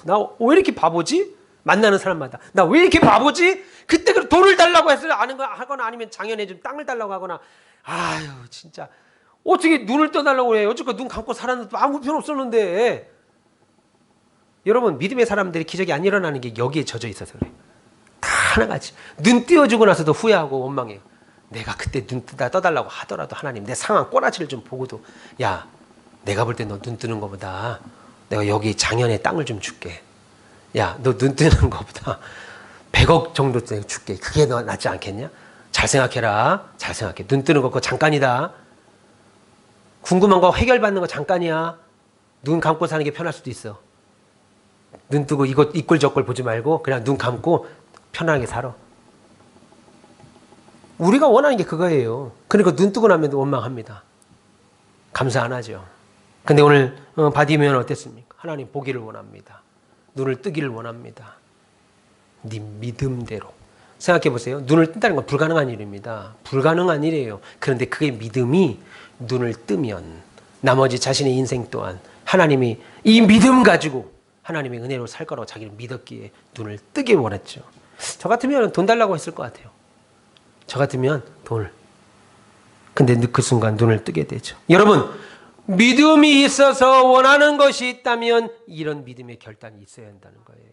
나 왜 이렇게 바보지? 만나는 사람마다 나 왜 이렇게 바보지? 그때 그 돈을 달라고 했어요. 하거나 아니면 장현에 좀 땅을 달라고 하거나. 진짜 어떻게 눈을 떠달라고 해? 어쨌건 눈 감고 살았는데 아무 필요 없었는데. 여러분, 믿음의 사람들이 기적이 안 일어나는 게 여기에 젖어 있어서 그래. 다 하나같이 눈 띄워주고 나서도 후회하고 원망해요. 내가 그때 눈 떠달라고 하더라도 하나님 내 상황 꼬라지를 좀 보고도, 야, 내가 볼 때 너 눈 뜨는 것보다 내가 여기 장현에 땅을 좀 줄게. 야, 너 눈 뜨는 것보다 100억 정도 줄게. 그게 너 낫지 않겠냐? 잘 생각해라. 잘 생각해. 눈 뜨는 거 그거 잠깐이다. 궁금한 거 해결받는 거 잠깐이야. 눈 감고 사는 게 편할 수도 있어. 눈 뜨고 이거 이꼴 저꼴 보지 말고 그냥 눈 감고 편하게 살아. 우리가 원하는 게 그거예요. 그러니까 눈 뜨고 나면 원망합니다. 감사 안 하죠. 근데 오늘 바디메오는 어땠습니까? 하나님 보기를 원합니다. 눈을 뜨기를 원합니다. 네 믿음대로. 생각해 보세요. 눈을 뜬다는 건 불가능한 일입니다. 불가능한 일이에요. 그런데 그게 믿음이 눈을 뜨면 나머지 자신의 인생 또한 하나님이 이 믿음 가지고 하나님의 은혜로 살 거라고 자기를 믿었기에 눈을 뜨게 원했죠. 저 같으면 돈 달라고 했을 것 같아요. 저 같으면 돈을. 근데 그 순간 눈을 뜨게 되죠. 여러분, 믿음이 있어서 원하는 것이 있다면 이런 믿음의 결단이 있어야 한다는 거예요.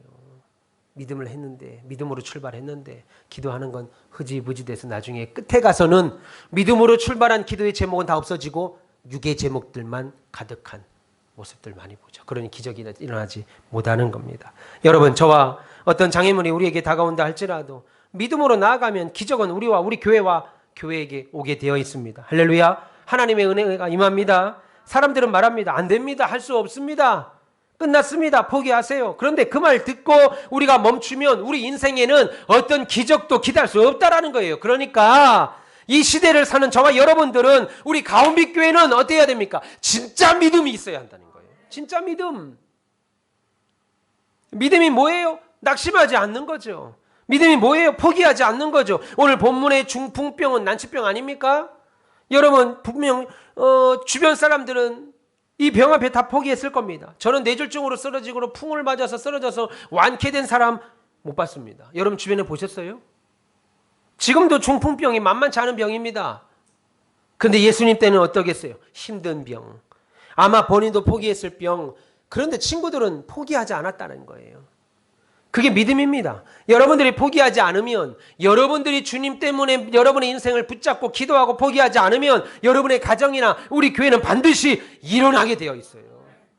믿음을 했는데, 믿음으로 출발했는데 기도하는 건 흐지부지 돼서 나중에 끝에 가서는 믿음으로 출발한 기도의 제목은 다 없어지고 육의 제목들만 가득한 모습들 많이 보죠. 그러니 기적이 일어나지 못하는 겁니다. 여러분, 저와 어떤 장애물이 우리에게 다가온다 할지라도 믿음으로 나아가면 기적은 우리와 우리 교회와 교회에게 오게 되어 있습니다. 할렐루야. 하나님의 은혜가 임합니다. 사람들은 말합니다. 안 됩니다. 할 수 없습니다. 끝났습니다. 포기하세요. 그런데 그 말 듣고 우리가 멈추면 우리 인생에는 어떤 기적도 기대할 수 없다라는 거예요. 그러니까 이 시대를 사는 저와 여러분들은 우리 가온빛교회는 어때야 됩니까? 진짜 믿음이 있어야 한다는 거예요. 진짜 믿음. 믿음이 뭐예요? 낙심하지 않는 거죠. 믿음이 뭐예요? 포기하지 않는 거죠. 오늘 본문의 중풍병은 난치병 아닙니까? 여러분 분명 주변 사람들은 이 병 앞에 다 포기했을 겁니다. 저는 뇌졸중으로 쓰러지고 풍을 맞아서 쓰러져서 완쾌된 사람 못 봤습니다. 여러분 주변에 보셨어요? 지금도 중풍병이 만만치 않은 병입니다. 그런데 예수님 때는 어떠겠어요? 힘든 병. 아마 본인도 포기했을 병. 그런데 친구들은 포기하지 않았다는 거예요. 그게 믿음입니다. 여러분들이 포기하지 않으면, 여러분들이 주님 때문에 여러분의 인생을 붙잡고 기도하고 포기하지 않으면 여러분의 가정이나 우리 교회는 반드시 일어나게 되어 있어요.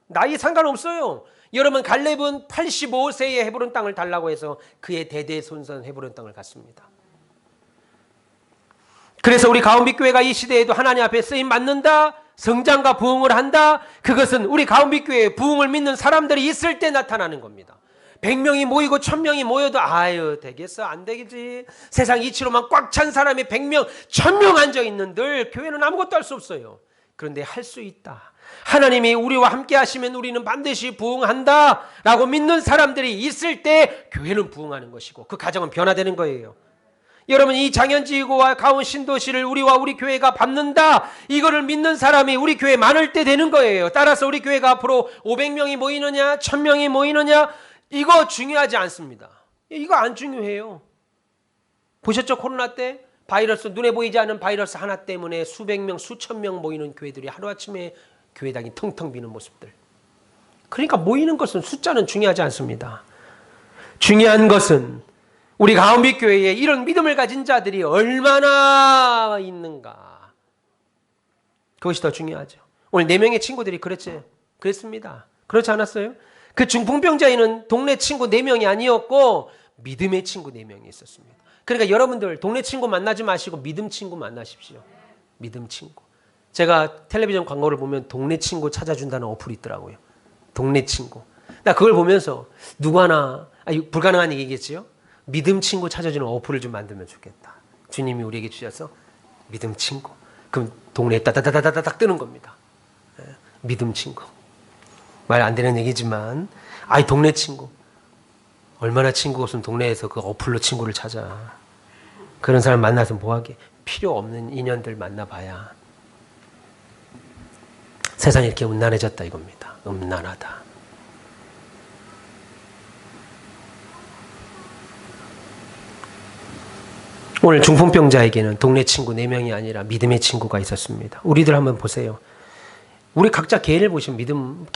나이 상관없어요. 여러분 갈렙은 85세에 헤브론 땅을 달라고 해서 그의 대대손손 헤브론 땅을 갔습니다. 그래서 우리 가온빛교회가 이 시대에도 하나님 앞에 쓰임 받는다, 성장과 부흥을 한다. 그것은 우리 가온빛교회에 부흥을 믿는 사람들이 있을 때 나타나는 겁니다. 100명이 모이고 1000명이 모여도 아유 되겠어? 안 되겠지. 세상 이치로만 꽉 찬 사람이 100명, 1000명 앉아있는들 교회는 아무것도 할 수 없어요. 그런데 할 수 있다. 하나님이 우리와 함께 하시면 우리는 반드시 부흥한다 라고 믿는 사람들이 있을 때 교회는 부흥하는 것이고 그 가정은 변화되는 거예요. 여러분 이 장현지구와 가온 신도시를 우리와 우리 교회가 밟는다, 이거를 믿는 사람이 우리 교회에 많을 때 되는 거예요. 따라서 우리 교회가 앞으로 500명이 모이느냐 1000명이 모이느냐 이거 중요하지 않습니다. 이거 안 중요해요. 보셨죠? 코로나 때 바이러스, 눈에 보이지 않는 바이러스 하나 때문에 수백 명, 수천 명 모이는 교회들이 하루아침에 교회당이 텅텅 비는 모습들. 그러니까 모이는 것은 숫자는 중요하지 않습니다. 중요한 것은 우리 가온빛교회에 이런 믿음을 가진 자들이 얼마나 있는가. 그것이 더 중요하죠. 오늘 4명의 친구들이 그랬습니다. 그렇지 않았어요? 그 중풍병자에는 동네 친구 4명이 아니었고 믿음의 친구 4명이 있었습니다. 그러니까 여러분들 동네 친구 만나지 마시고 믿음 친구 만나십시오. 믿음 친구. 제가 텔레비전 광고를 보면 동네 친구 찾아준다는 어플이 있더라고요. 동네 친구. 나 그걸 보면서 누구 하나, 불가능한 얘기겠지요? 믿음 친구 찾아주는 어플을 좀 만들면 좋겠다. 주님이 우리에게 주셔서 믿음 친구. 그럼 동네에 따다다다다닥 뜨는 겁니다. 믿음 친구. 말 안 되는 얘기지만 동네 친구. 얼마나 친구가 없으면 동네에서 그 어플로 친구를 찾아. 그런 사람 만나서 뭐하게. 필요 없는 인연들 만나봐야 세상이 이렇게 음란해졌다 이겁니다. 음란하다. 오늘 중풍병자에게는 동네 친구 4명이 아니라 믿음의 친구가 있었습니다. 우리들 한번 보세요. 우리 각자 개인을 보시면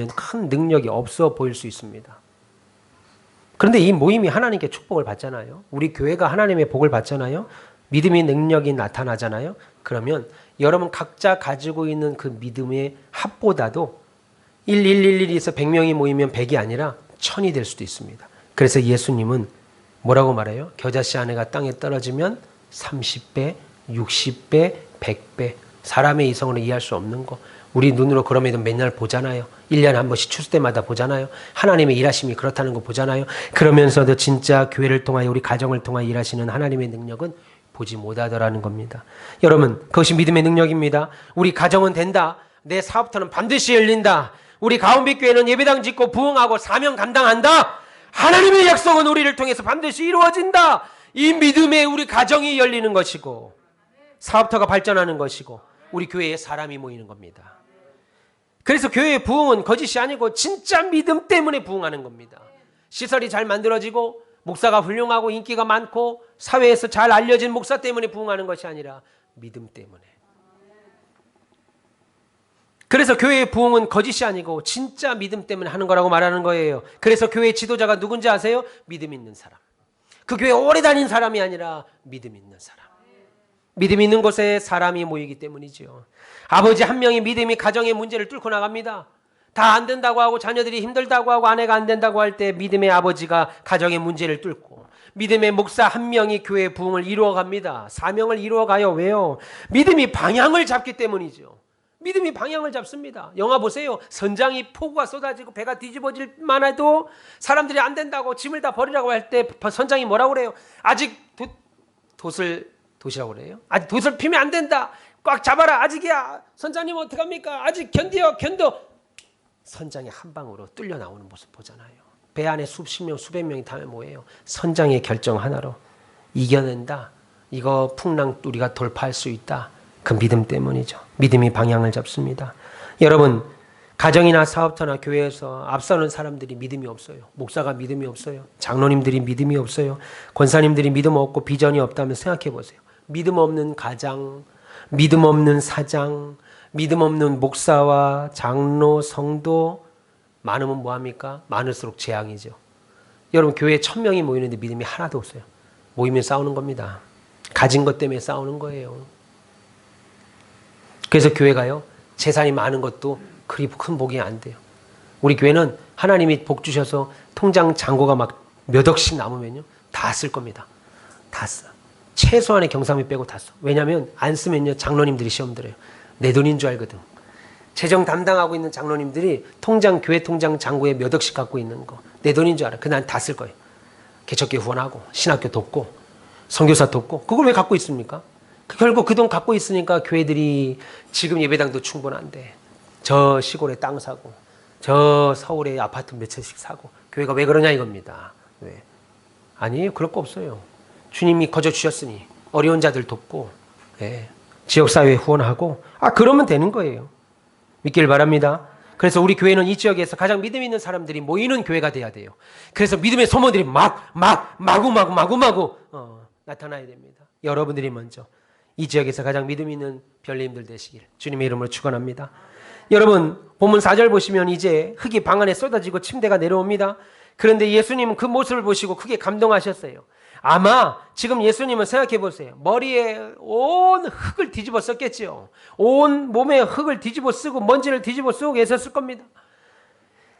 큰 능력이 없어 보일 수 있습니다. 그런데 이 모임이 하나님께 축복을 받잖아요. 우리 교회가 하나님의 복을 받잖아요. 믿음의 능력이 나타나잖아요. 그러면 여러분 각자 가지고 있는 그 믿음의 합보다도 1111에서 100명이 모이면 100이 아니라 1000이 될 수도 있습니다. 그래서 예수님은 뭐라고 말해요? 겨자씨 아내가 땅에 떨어지면 30배, 60배, 100배. 사람의 이성으로 이해할 수 없는 거. 우리 눈으로 그럼에도 맨날 보잖아요. 1년에 한 번씩 추수 때마다 보잖아요. 하나님의 일하심이 그렇다는 거 보잖아요. 그러면서도 진짜 교회를 통하여 우리 가정을 통하여 일하시는 하나님의 능력은 보지 못하더라는 겁니다. 여러분 그것이 믿음의 능력입니다. 우리 가정은 된다. 내 사업터는 반드시 열린다. 우리 가온빛교회는 예배당 짓고 부흥하고 사명 감당한다. 하나님의 약속은 우리를 통해서 반드시 이루어진다. 이 믿음에 우리 가정이 열리는 것이고 사업터가 발전하는 것이고 우리 교회에 사람이 모이는 겁니다. 그래서 교회의 부흥은 거짓이 아니고 진짜 믿음 때문에 부흥하는 겁니다. 시설이 잘 만들어지고 목사가 훌륭하고 인기가 많고 사회에서 잘 알려진 목사 때문에 부흥하는 것이 아니라 믿음 때문에. 그래서 교회의 부흥은 거짓이 아니고 진짜 믿음 때문에 하는 거라고 말하는 거예요. 그래서 교회의 지도자가 누군지 아세요? 믿음 있는 사람. 그 교회 오래 다닌 사람이 아니라 믿음 있는 사람. 믿음 있는 곳에 사람이 모이기 때문이죠. 아버지 한 명이 믿음이 가정의 문제를 뚫고 나갑니다. 다 안 된다고 하고 자녀들이 힘들다고 하고 아내가 안 된다고 할 때 믿음의 아버지가 가정의 문제를 뚫고 믿음의 목사 한 명이 교회의 부흥을 이루어갑니다. 사명을 이루어가요. 왜요? 믿음이 방향을 잡기 때문이죠. 믿음이 방향을 잡습니다. 영화 보세요. 선장이 폭우가 쏟아지고 배가 뒤집어질 만해도 사람들이 안 된다고 짐을 다 버리라고 할 때 선장이 뭐라고 그래요? 아직 돛이라고 그래요? 아직 돛을 피면 안 된다. 꽉 잡아라. 아직이야. 선장님 어떡합니까? 아직 견뎌. 선장이 한 방으로 뚫려 나오는 모습 보잖아요. 배 안에 수십 명, 수백 명이 타면 뭐예요? 선장의 결정 하나로 이겨낸다. 이거 풍랑 우리가 돌파할 수 있다. 그 믿음 때문이죠. 믿음이 방향을 잡습니다. 여러분, 가정이나 사업터나 교회에서 앞서는 사람들이 믿음이 없어요. 목사가 믿음이 없어요. 장로님들이 믿음이 없어요. 권사님들이 믿음 없고 비전이 없다면 생각해 보세요. 믿음 없는 가장, 믿음 없는 사장, 믿음 없는 목사와 장로, 성도 많으면 뭐합니까? 많을수록 재앙이죠. 여러분, 교회에 1000명이 모이는데 믿음이 하나도 없어요. 모이면 싸우는 겁니다. 가진 것 때문에 싸우는 거예요. 그래서 교회가요, 재산이 많은 것도 그리 큰 복이 안 돼요. 우리 교회는 하나님이 복 주셔서 통장 잔고가 막 몇 억씩 남으면요, 다 쓸 겁니다. 다 써. 최소한의 경사비 빼고 다 써. 왜냐하면 안 쓰면요, 장로님들이 시험 들어요. 내 돈인 줄 알거든. 재정 담당하고 있는 장로님들이 교회 통장 잔고에 몇 억씩 갖고 있는 거 내 돈인 줄 알아. 난 다 쓸 거예요. 개척교회 후원하고 신학교 돕고 선교사 돕고. 그걸 왜 갖고 있습니까? 결국 그 돈 갖고 있으니까 교회들이 지금 예배당도 충분한데 저 시골에 땅 사고 저 서울에 아파트 몇 채씩 사고. 교회가 왜 그러냐 이겁니다. 왜? 아니에요. 그럴 거 없어요. 주님이 거저 주셨으니 어려운 자들 돕고, 예, 지역사회에 후원하고, 그러면 되는 거예요. 믿길 바랍니다. 그래서 우리 교회는 이 지역에서 가장 믿음 있는 사람들이 모이는 교회가 돼야 돼요. 그래서 믿음의 소문들이 마구마구 나타나야 됩니다. 여러분들이 먼저 이 지역에서 가장 믿음 있는 별님들 되시길 주님의 이름으로 축원합니다. 여러분, 본문 4절 보시면 이제 흙이 방 안에 쏟아지고 침대가 내려옵니다. 그런데 예수님은 그 모습을 보시고 크게 감동하셨어요. 아마 지금 예수님은 생각해 보세요. 머리에 온 흙을 뒤집어 썼겠죠. 온 몸에 흙을 뒤집어 쓰고 먼지를 뒤집어 쓰고 계셨을 겁니다.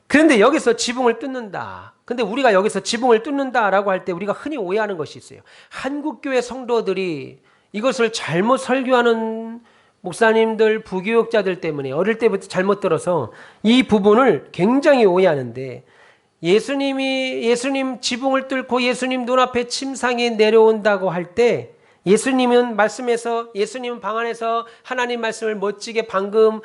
그런데 여기서 지붕을 뚫는다. 근데 우리가 여기서 지붕을 뚫는다라고 할 때 우리가 흔히 오해하는 것이 있어요. 한국교회 성도들이 이것을 잘못 설교하는 목사님들, 부교육자들 때문에 어릴 때부터 잘못 들어서 이 부분을 굉장히 오해하는데, 예수님 지붕을 뚫고 예수님 눈앞에 침상이 내려온다고 할 때 예수님은 예수님은 방 안에서 하나님 말씀을 멋지게 방금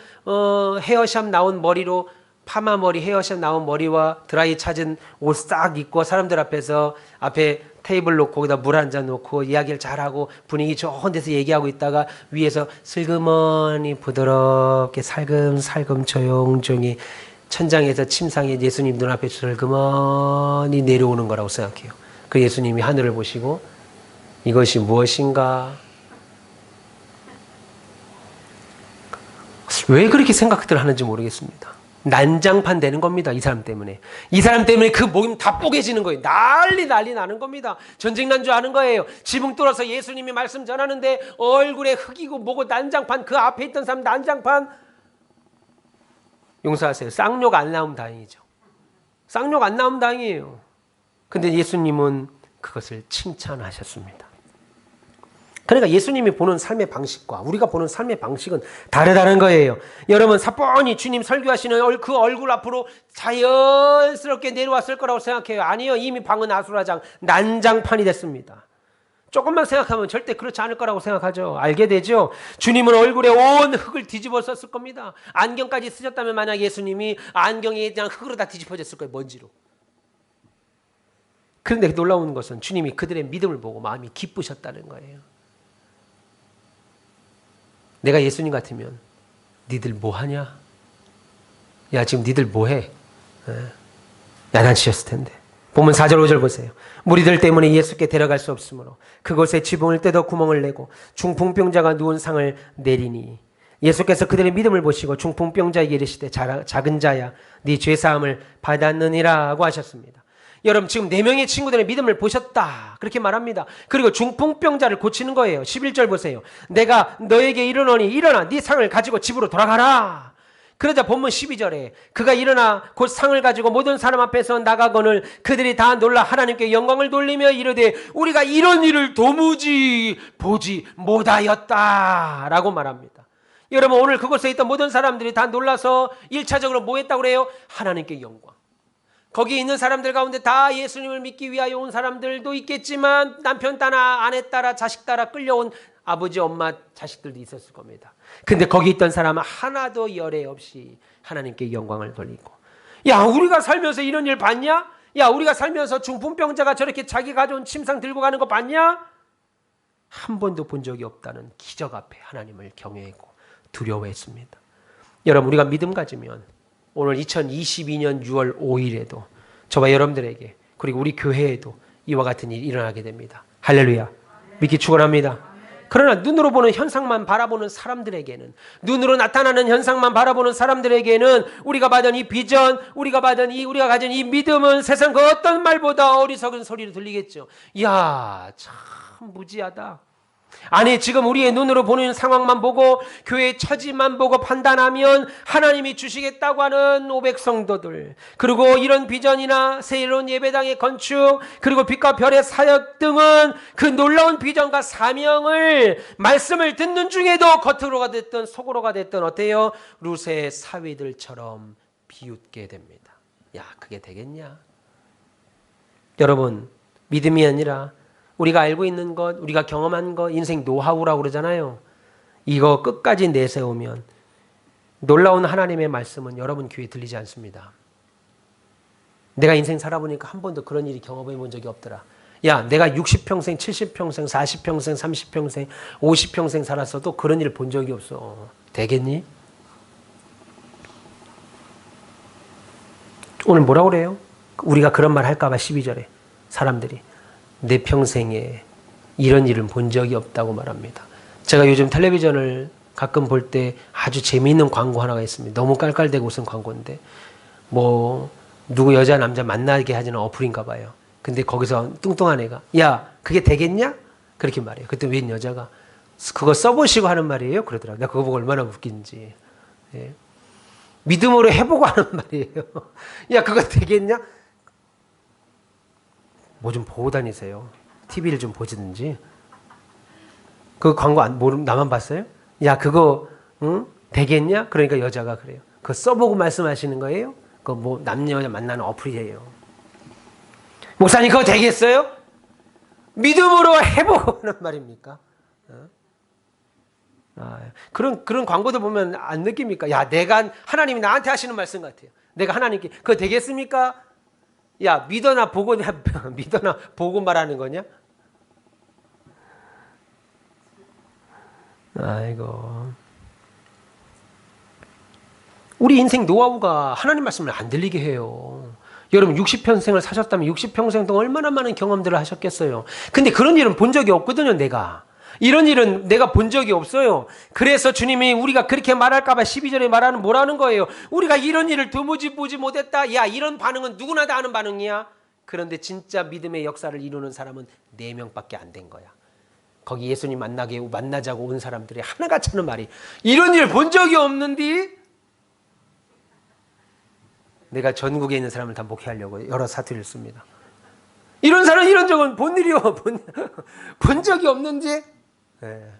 헤어샵 나온 머리로 파마 머리 헤어샵 나온 머리와 드라이 찾은 옷 싹 입고 사람들 앞에 테이블 놓고 거기다 물 한 잔 놓고 이야기를 잘하고 분위기 좋은 데서 얘기하고 있다가 위에서 슬그머니 부드럽게 살금살금 조용조용히 천장에서 침상에 예수님 눈앞에 슬그머니 내려오는 거라고 생각해요. 그 예수님이 하늘을 보시고 이것이 무엇인가? 왜 그렇게 생각들 하는지 모르겠습니다. 난장판 되는 겁니다. 이 사람 때문에. 이 사람 때문에 그 몸이 다 뽀개지는 거예요. 난리 나는 겁니다. 전쟁 난 줄 아는 거예요. 지붕 뚫어서 예수님이 말씀 전하는데 얼굴에 흙이고 뭐고 난장판, 그 앞에 있던 사람 난장판. 용서하세요. 쌍욕 안 나오면 다행이죠. 쌍욕 안 나오면 다행이에요. 근데 예수님은 그것을 칭찬하셨습니다. 그러니까 예수님이 보는 삶의 방식과 우리가 보는 삶의 방식은 다르다는 거예요. 여러분, 사뻔히 주님 설교하시는 그 얼굴 앞으로 자연스럽게 내려왔을 거라고 생각해요. 아니요. 이미 방은 아수라장, 난장판이 됐습니다. 조금만 생각하면 절대 그렇지 않을 거라고 생각하죠. 알게 되죠. 주님은 얼굴에 온 흙을 뒤집어 썼을 겁니다. 안경까지 쓰셨다면 만약 예수님이 안경에 그냥 흙으로 다 뒤집어졌을 거예요. 먼지로. 그런데 놀라운 것은 주님이 그들의 믿음을 보고 마음이 기쁘셨다는 거예요. 내가 예수님 같으면 니들 뭐하냐? 야, 지금 니들 뭐해? 야단치셨을 텐데. 본문 4절 5절 보세요. 무리들 때문에 예수께 데려갈 수 없으므로 그곳에 지붕을 떼어 구멍을 내고 중풍병자가 누운 상을 내리니 예수께서 그들의 믿음을 보시고 중풍병자에게 이르시되 작은 자야 네 죄사함을 받았느니라고 하셨습니다. 여러분 지금 4명의 친구들의 믿음을 보셨다 그렇게 말합니다. 그리고 중풍병자를 고치는 거예요. 11절 보세요. 내가 너에게 이르노니 일어나 네 상을 가지고 집으로 돌아가라. 그러자 본문 12절에 그가 일어나 곧 상을 가지고 모든 사람 앞에서 나가거늘 그들이 다 놀라 하나님께 영광을 돌리며 이르되 우리가 이런 일을 도무지 보지 못하였다 라고 말합니다. 여러분 오늘 그곳에 있던 모든 사람들이 다 놀라서 1차적으로 뭐 했다고 그래요? 하나님께 영광. 거기 있는 사람들 가운데 다 예수님을 믿기 위하여 온 사람들도 있겠지만 남편 따라 아내 따라 자식 따라 끌려온 아버지 엄마 자식들도 있었을 겁니다. 근데 거기 있던 사람은 하나도 열애 없이 하나님께 영광을 돌리고 야 우리가 살면서 이런 일 봤냐? 야 우리가 살면서 중풍병자가 저렇게 자기 가져온 침상 들고 가는 거 봤냐? 한 번도 본 적이 없다는 기적 앞에 하나님을 경외했고 두려워했습니다. 여러분 우리가 믿음 가지면 오늘 2022년 6월 5일에도 저와 여러분들에게 그리고 우리 교회에도 이와 같은 일이 일어나게 됩니다. 할렐루야. 믿기 축원합니다. 그러나 눈으로 보는 현상만 바라보는 사람들에게는 눈으로 나타나는 현상만 바라보는 사람들에게는 우리가 받은 이 비전 우리가 가진 이 믿음은 세상 그 어떤 말보다 어리석은 소리로 들리겠죠. 이야 참 무지하다. 아니 지금 우리의 눈으로 보는 상황만 보고 교회의 처지만 보고 판단하면 하나님이 주시겠다고 하는 500성도들 그리고 이런 비전이나 새로운 예배당의 건축 그리고 빛과 별의 사역 등은 그 놀라운 비전과 사명을 말씀을 듣는 중에도 겉으로가 됐든 속으로가 됐든 어때요? 루세의 사위들처럼 비웃게 됩니다. 야 그게 되겠냐? 여러분 믿음이 아니라 우리가 알고 있는 것, 우리가 경험한 것, 인생 노하우라고 그러잖아요. 이거 끝까지 내세우면 놀라운 하나님의 말씀은 여러분 귀에 들리지 않습니다. 내가 인생 살아보니까 한 번도 그런 일이 경험해 본 적이 없더라. 야, 내가 60평생, 70평생, 40평생, 30평생, 50평생 살았어도 그런 일 본 적이 없어. 되겠니? 오늘 뭐라고 그래요? 우리가 그런 말 할까 봐 12절에 사람들이 내 평생에 이런 일은 본 적이 없다고 말합니다. 제가 요즘 텔레비전을 가끔 볼 때 아주 재미있는 광고 하나가 있습니다. 너무 깔깔대고 웃은 광고인데 뭐 누구 여자 남자 만나게 하지는 어플인가 봐요. 근데 거기서 뚱뚱한 애가 야 그게 되겠냐? 그렇게 말해요. 그때 웬 여자가 그거 써보시고 하는 말이에요? 그러더라고요. 내가 그거 보고 얼마나 웃긴지. 예. 믿음으로 해보고 하는 말이에요. 야 그거 되겠냐? 뭐 좀 보고 다니세요. TV를 좀 보시든지. 그 광고 나만 봤어요? 야 그거 응? 되겠냐? 그러니까 여자가 그래요. 그거 써보고 말씀하시는 거예요? 그거 뭐 남녀 여자 만나는 어플이에요. 목사님 그거 되겠어요? 믿음으로 해보고 하는 말입니까? 그런 광고들 보면 안 느낍니까? 야 하나님이 나한테 하시는 말씀 같아요. 내가 하나님께 그거 되겠습니까? 야 믿어나 보고 말하는 거냐? 아이고 우리 인생 노하우가 하나님 말씀을 안 들리게 해요. 여러분 60평생을 사셨다면 60평생 동안 얼마나 많은 경험들을 하셨겠어요. 근데 그런 일은 본 적이 없거든요. 이런 일은 내가 본 적이 없어요. 그래서 주님이 우리가 그렇게 말할까 봐 12절에 말하는 뭐라는 거예요. 우리가 이런 일을 도무지 보지 못했다. 야 이런 반응은 누구나 다 하는 반응이야. 그런데 진짜 믿음의 역사를 이루는 사람은 4명밖에 안 된 거야. 거기 예수님 만나자고 온 사람들이 하나같이 하는 말이 이런 일 본 적이 없는데 내가 전국에 있는 사람을 다 목회하려고 여러 사투리를 씁니다. 이런 사람 이런 적은 본 일이요. 본 적이 없는지 네.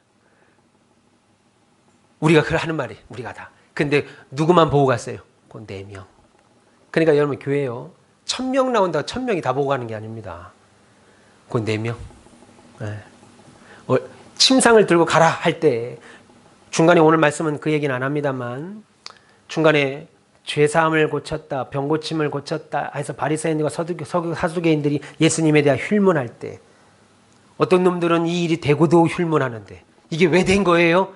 우리가 그걸 하는 말이 우리가 다. 근데 누구만 보고 갔어요? 그 4명. 그러니까 여러분 교회요. 1000명 나온다고 1000명이 다 보고 가는 게 아닙니다. 그 4명. 네. 침상을 들고 가라 할 때 중간에 오늘 말씀은 그 얘기는 안 합니다만 중간에 죄사함을 고쳤다, 병고침을 고쳤다 해서 바리새인들과 사두개인들이 예수님에 대한 휠문할 때 어떤 놈들은 이 일이 되고도 휠문하는데 이게 왜 된 거예요?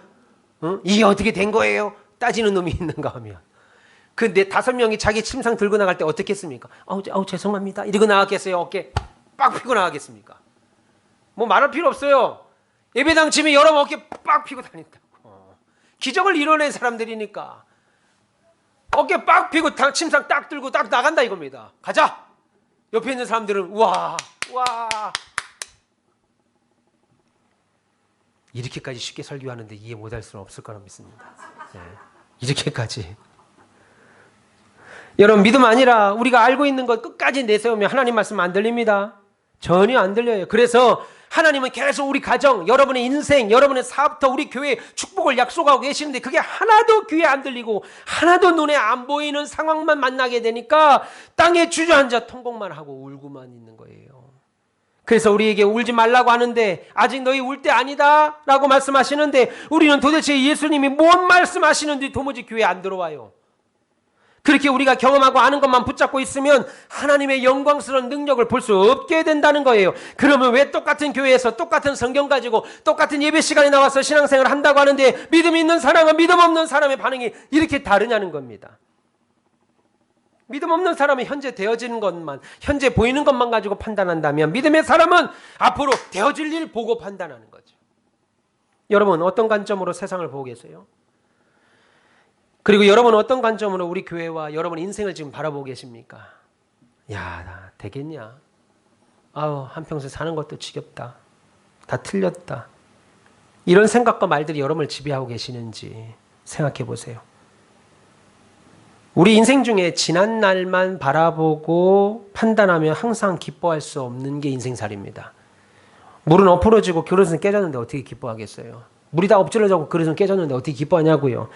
이게 어떻게 된 거예요? 따지는 놈이 있는가 하면 그 네 5명이 자기 침상 들고 나갈 때 어떻게 했습니까? 아우 죄송합니다. 이러고 나가겠어요? 어깨 빡 펴고 나가겠습니까? 뭐 말할 필요 없어요. 예배당 치면 여러분 어깨 빡 펴고 다닌다고. 기적을 이뤄낸 사람들이니까 어깨 빡 펴고 침상 딱 들고 딱 나간다 이겁니다. 가자. 옆에 있는 사람들은 와 이렇게까지 쉽게 설교하는데 이해 못할 수는 없을 거라 믿습니다. 네. 이렇게까지. 여러분 믿음 아니라 우리가 알고 있는 것 끝까지 내세우면 하나님 말씀 안 들립니다. 전혀 안 들려요. 그래서 하나님은 계속 우리 가정, 여러분의 인생, 여러분의 사업부터 우리 교회에 축복을 약속하고 계시는데 그게 하나도 귀에 안 들리고 하나도 눈에 안 보이는 상황만 만나게 되니까 땅에 주저앉아 통곡만 하고 울고만 있는 거예요. 그래서 우리에게 울지 말라고 하는데 아직 너희 울 때 아니다 라고 말씀하시는데 우리는 도대체 예수님이 뭔 말씀하시는지 도무지 귀에 안 들어와요. 그렇게 우리가 경험하고 아는 것만 붙잡고 있으면 하나님의 영광스러운 능력을 볼 수 없게 된다는 거예요. 그러면 왜 똑같은 교회에서 똑같은 성경 가지고 똑같은 예배 시간에 나와서 신앙생활을 한다고 하는데 믿음 있는 사람과 믿음 없는 사람의 반응이 이렇게 다르냐는 겁니다. 믿음 없는 사람은 현재 되어지는 것만, 현재 보이는 것만 가지고 판단한다면 믿음의 사람은 앞으로 되어질 일 보고 판단하는 거죠. 여러분 어떤 관점으로 세상을 보고 계세요? 그리고 여러분은 어떤 관점으로 우리 교회와 여러분의 인생을 지금 바라보고 계십니까? 야, 나 되겠냐? 한평생 사는 것도 지겹다. 다 틀렸다. 이런 생각과 말들이 여러분을 지배하고 계시는지 생각해 보세요. 우리 인생 중에 지난 날만 바라보고 판단하면 항상 기뻐할 수 없는 게 인생살이입니다. 물은 엎어지고 그릇은 깨졌는데 어떻게 기뻐하겠어요? 물이 다 엎질러져고 그릇은 깨졌는데 어떻게 기뻐하냐고요.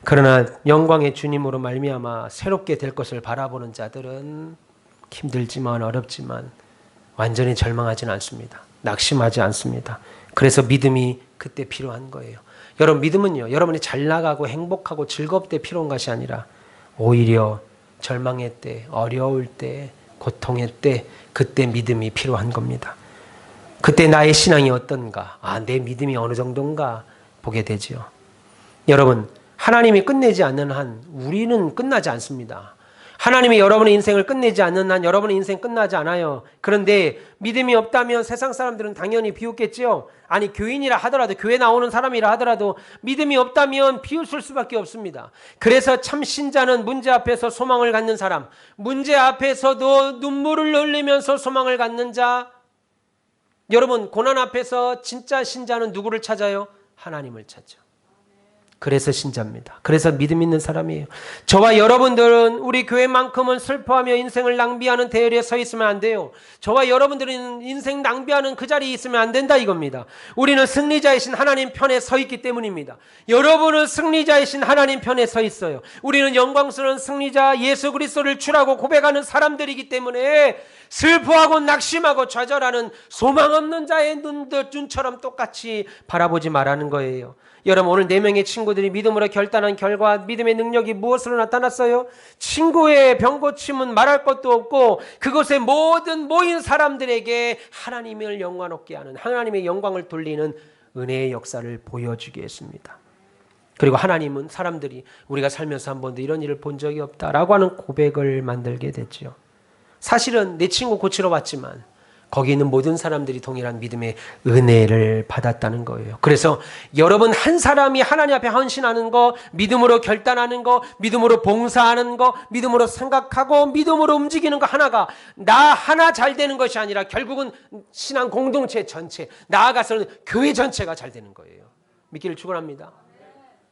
그러나 영광의 주님으로 말미암아 새롭게 될 것을 바라보는 자들은 힘들지만 어렵지만 완전히 절망하지는 않습니다. 낙심하지 않습니다. 그래서 믿음이 그때 필요한 거예요. 여러분 믿음은요, 여러분이 잘 나가고 행복하고 즐거울 때 필요한 것이 아니라 오히려 절망의 때, 어려울 때, 고통의 때 그때 믿음이 필요한 겁니다. 그때 나의 신앙이 어떤가? 내 믿음이 어느 정도인가 보게 되죠. 여러분, 하나님이 끝내지 않는 한 우리는 끝나지 않습니다. 하나님이 여러분의 인생을 끝내지 않는 한 여러분의 인생 끝나지 않아요. 그런데 믿음이 없다면 세상 사람들은 당연히 비웃겠죠. 아니 교인이라 하더라도, 교회 나오는 사람이라 하더라도 믿음이 없다면 비웃을 수밖에 없습니다. 그래서 참 신자는 문제 앞에서 소망을 갖는 사람, 문제 앞에서도 눈물을 흘리면서 소망을 갖는 자. 여러분 고난 앞에서 진짜 신자는 누구를 찾아요? 하나님을 찾죠. 그래서 신자입니다. 그래서 믿음 있는 사람이에요. 저와 여러분들은 우리 교회만큼은 슬퍼하며 인생을 낭비하는 대열에 서 있으면 안 돼요. 저와 여러분들은 인생 낭비하는 그 자리에 있으면 안 된다 이겁니다. 우리는 승리자이신 하나님 편에 서 있기 때문입니다. 여러분은 승리자이신 하나님 편에 서 있어요. 우리는 영광스러운 승리자 예수 그리스도를 주라고 고백하는 사람들이기 때문에 슬퍼하고 낙심하고 좌절하는 소망 없는 자의 눈처럼 똑같이 바라보지 말라는 거예요. 여러분 오늘 4명의 친구들이 믿음으로 결단한 결과 믿음의 능력이 무엇으로 나타났어요? 친구의 병고침은 말할 것도 없고 그곳에 모든 모인 사람들에게 하나님을 영광롭게 하는, 하나님의 영광을 돌리는 은혜의 역사를 보여주게 했습니다. 그리고 하나님은 사람들이 우리가 살면서 한 번도 이런 일을 본 적이 없다라고 하는 고백을 만들게 됐죠. 사실은 내 친구 고치러 왔지만 거기 있는 모든 사람들이 동일한 믿음의 은혜를 받았다는 거예요. 그래서 여러분 한 사람이 하나님 앞에 헌신하는 거, 믿음으로 결단하는 거, 믿음으로 봉사하는 거, 믿음으로 생각하고 믿음으로 움직이는 거 하나가 나 하나 잘 되는 것이 아니라 결국은 신앙 공동체 전체, 나아가서는 교회 전체가 잘 되는 거예요. 믿기를 축원합니다.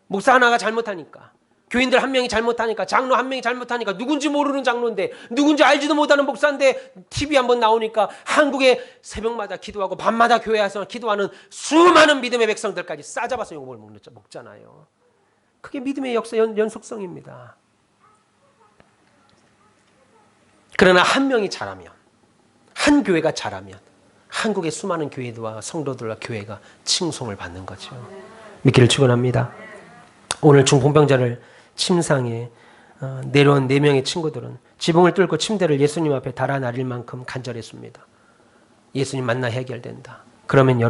목사 하나가 잘못하니까, 교인들 한 명이 잘못하니까, 장로 한 명이 잘못하니까, 누군지 모르는 장로인데, 누군지 알지도 못하는 목사인데 TV 한번 나오니까 한국에 새벽마다 기도하고 밤마다 교회 와서 기도하는 수많은 믿음의 백성들까지 싸잡아서 욕을 먹잖아요. 그게 믿음의 역사 연속성입니다. 그러나 한 명이 잘하면, 한 교회가 잘하면 한국의 수많은 교회들과 성도들과 교회가 칭송을 받는 거죠. 믿기를 축원합니다. 오늘 중풍병자를 침상에 내려온 4명의 친구들은 지붕을 뚫고 침대를 예수님 앞에 달아나릴 만큼 간절했습니다. 예수님 만나 해결된다. 그러면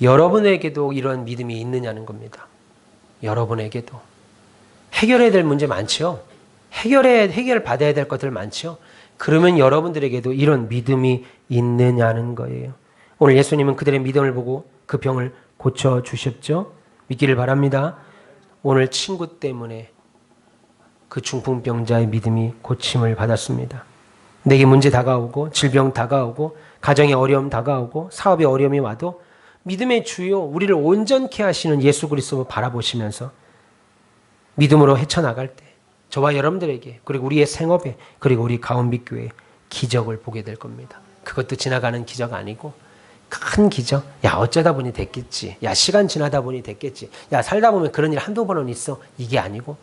여러분에게도 이런 믿음이 있느냐는 겁니다. 여러분에게도 해결해야 될 문제 많죠. 해결받아야 될 것들 많죠. 그러면 여러분들에게도 이런 믿음이 있느냐는 거예요. 오늘 예수님은 그들의 믿음을 보고 그 병을 고쳐주셨죠. 믿기를 바랍니다. 오늘 친구 때문에 그 중풍병자의 믿음이 고침을 받았습니다. 내게 문제 다가오고 질병 다가오고 가정의 어려움 다가오고 사업의 어려움이 와도 믿음의 주요 우리를 온전케 하시는 예수 그리스도 바라보시면서 믿음으로 헤쳐나갈 때 저와 여러분들에게 그리고 우리의 생업에 그리고 우리 가온빛교회에 기적을 보게 될 겁니다. 그것도 지나가는 기적 아니고 큰 기적. 야 어쩌다 보니 됐겠지. 야 시간 지나다 보니 됐겠지. 야 살다 보면 그런 일 한두 번은 있어. 이게 아니고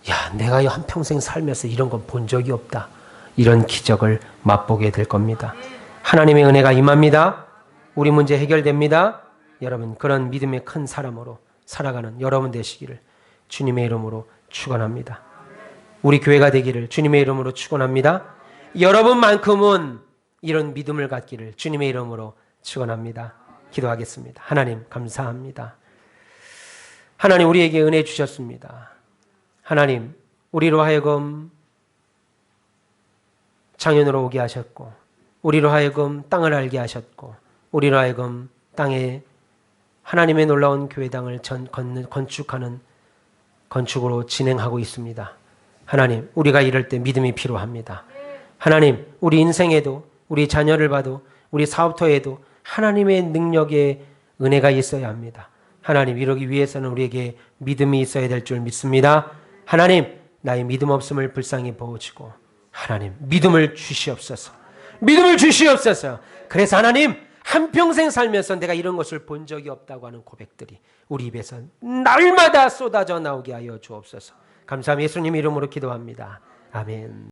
야 내가 한평생 살면서 이런 건 본 적이 없다. 이런 기적을 맛보게 될 겁니다. 하나님의 은혜가 임합니다. 우리 문제 해결됩니다. 여러분 그런 믿음의 큰 사람으로 살아가는 여러분 되시기를 주님의 이름으로 축원합니다. 우리 교회가 되기를 주님의 이름으로 축원합니다. 여러분만큼은 이런 믿음을 갖기를 주님의 이름으로 축원합니다. 기도하겠습니다. 하나님 감사합니다. 하나님 우리에게 은혜 주셨습니다. 하나님 우리로 하여금 장년으로 오게 하셨고 우리로 하여금 땅을 알게 하셨고 우리로 하여금 땅에 하나님의 놀라운 교회당을 건축하는 건축으로 진행하고 있습니다. 하나님 우리가 이럴 때 믿음이 필요합니다. 하나님 우리 인생에도 우리 자녀를 봐도 우리 사업터에도 하나님의 능력의 은혜가 있어야 합니다. 하나님 이러기 위해서는 우리에게 믿음이 있어야 될 줄 믿습니다. 하나님 나의 믿음 없음을 불쌍히 보시고 하나님 믿음을 주시옵소서. 믿음을 주시옵소서. 그래서 하나님 한평생 살면서 내가 이런 것을 본 적이 없다고 하는 고백들이 우리 입에서 날마다 쏟아져 나오게 하여 주옵소서. 감사합니다. 예수님 이름으로 기도합니다. 아멘.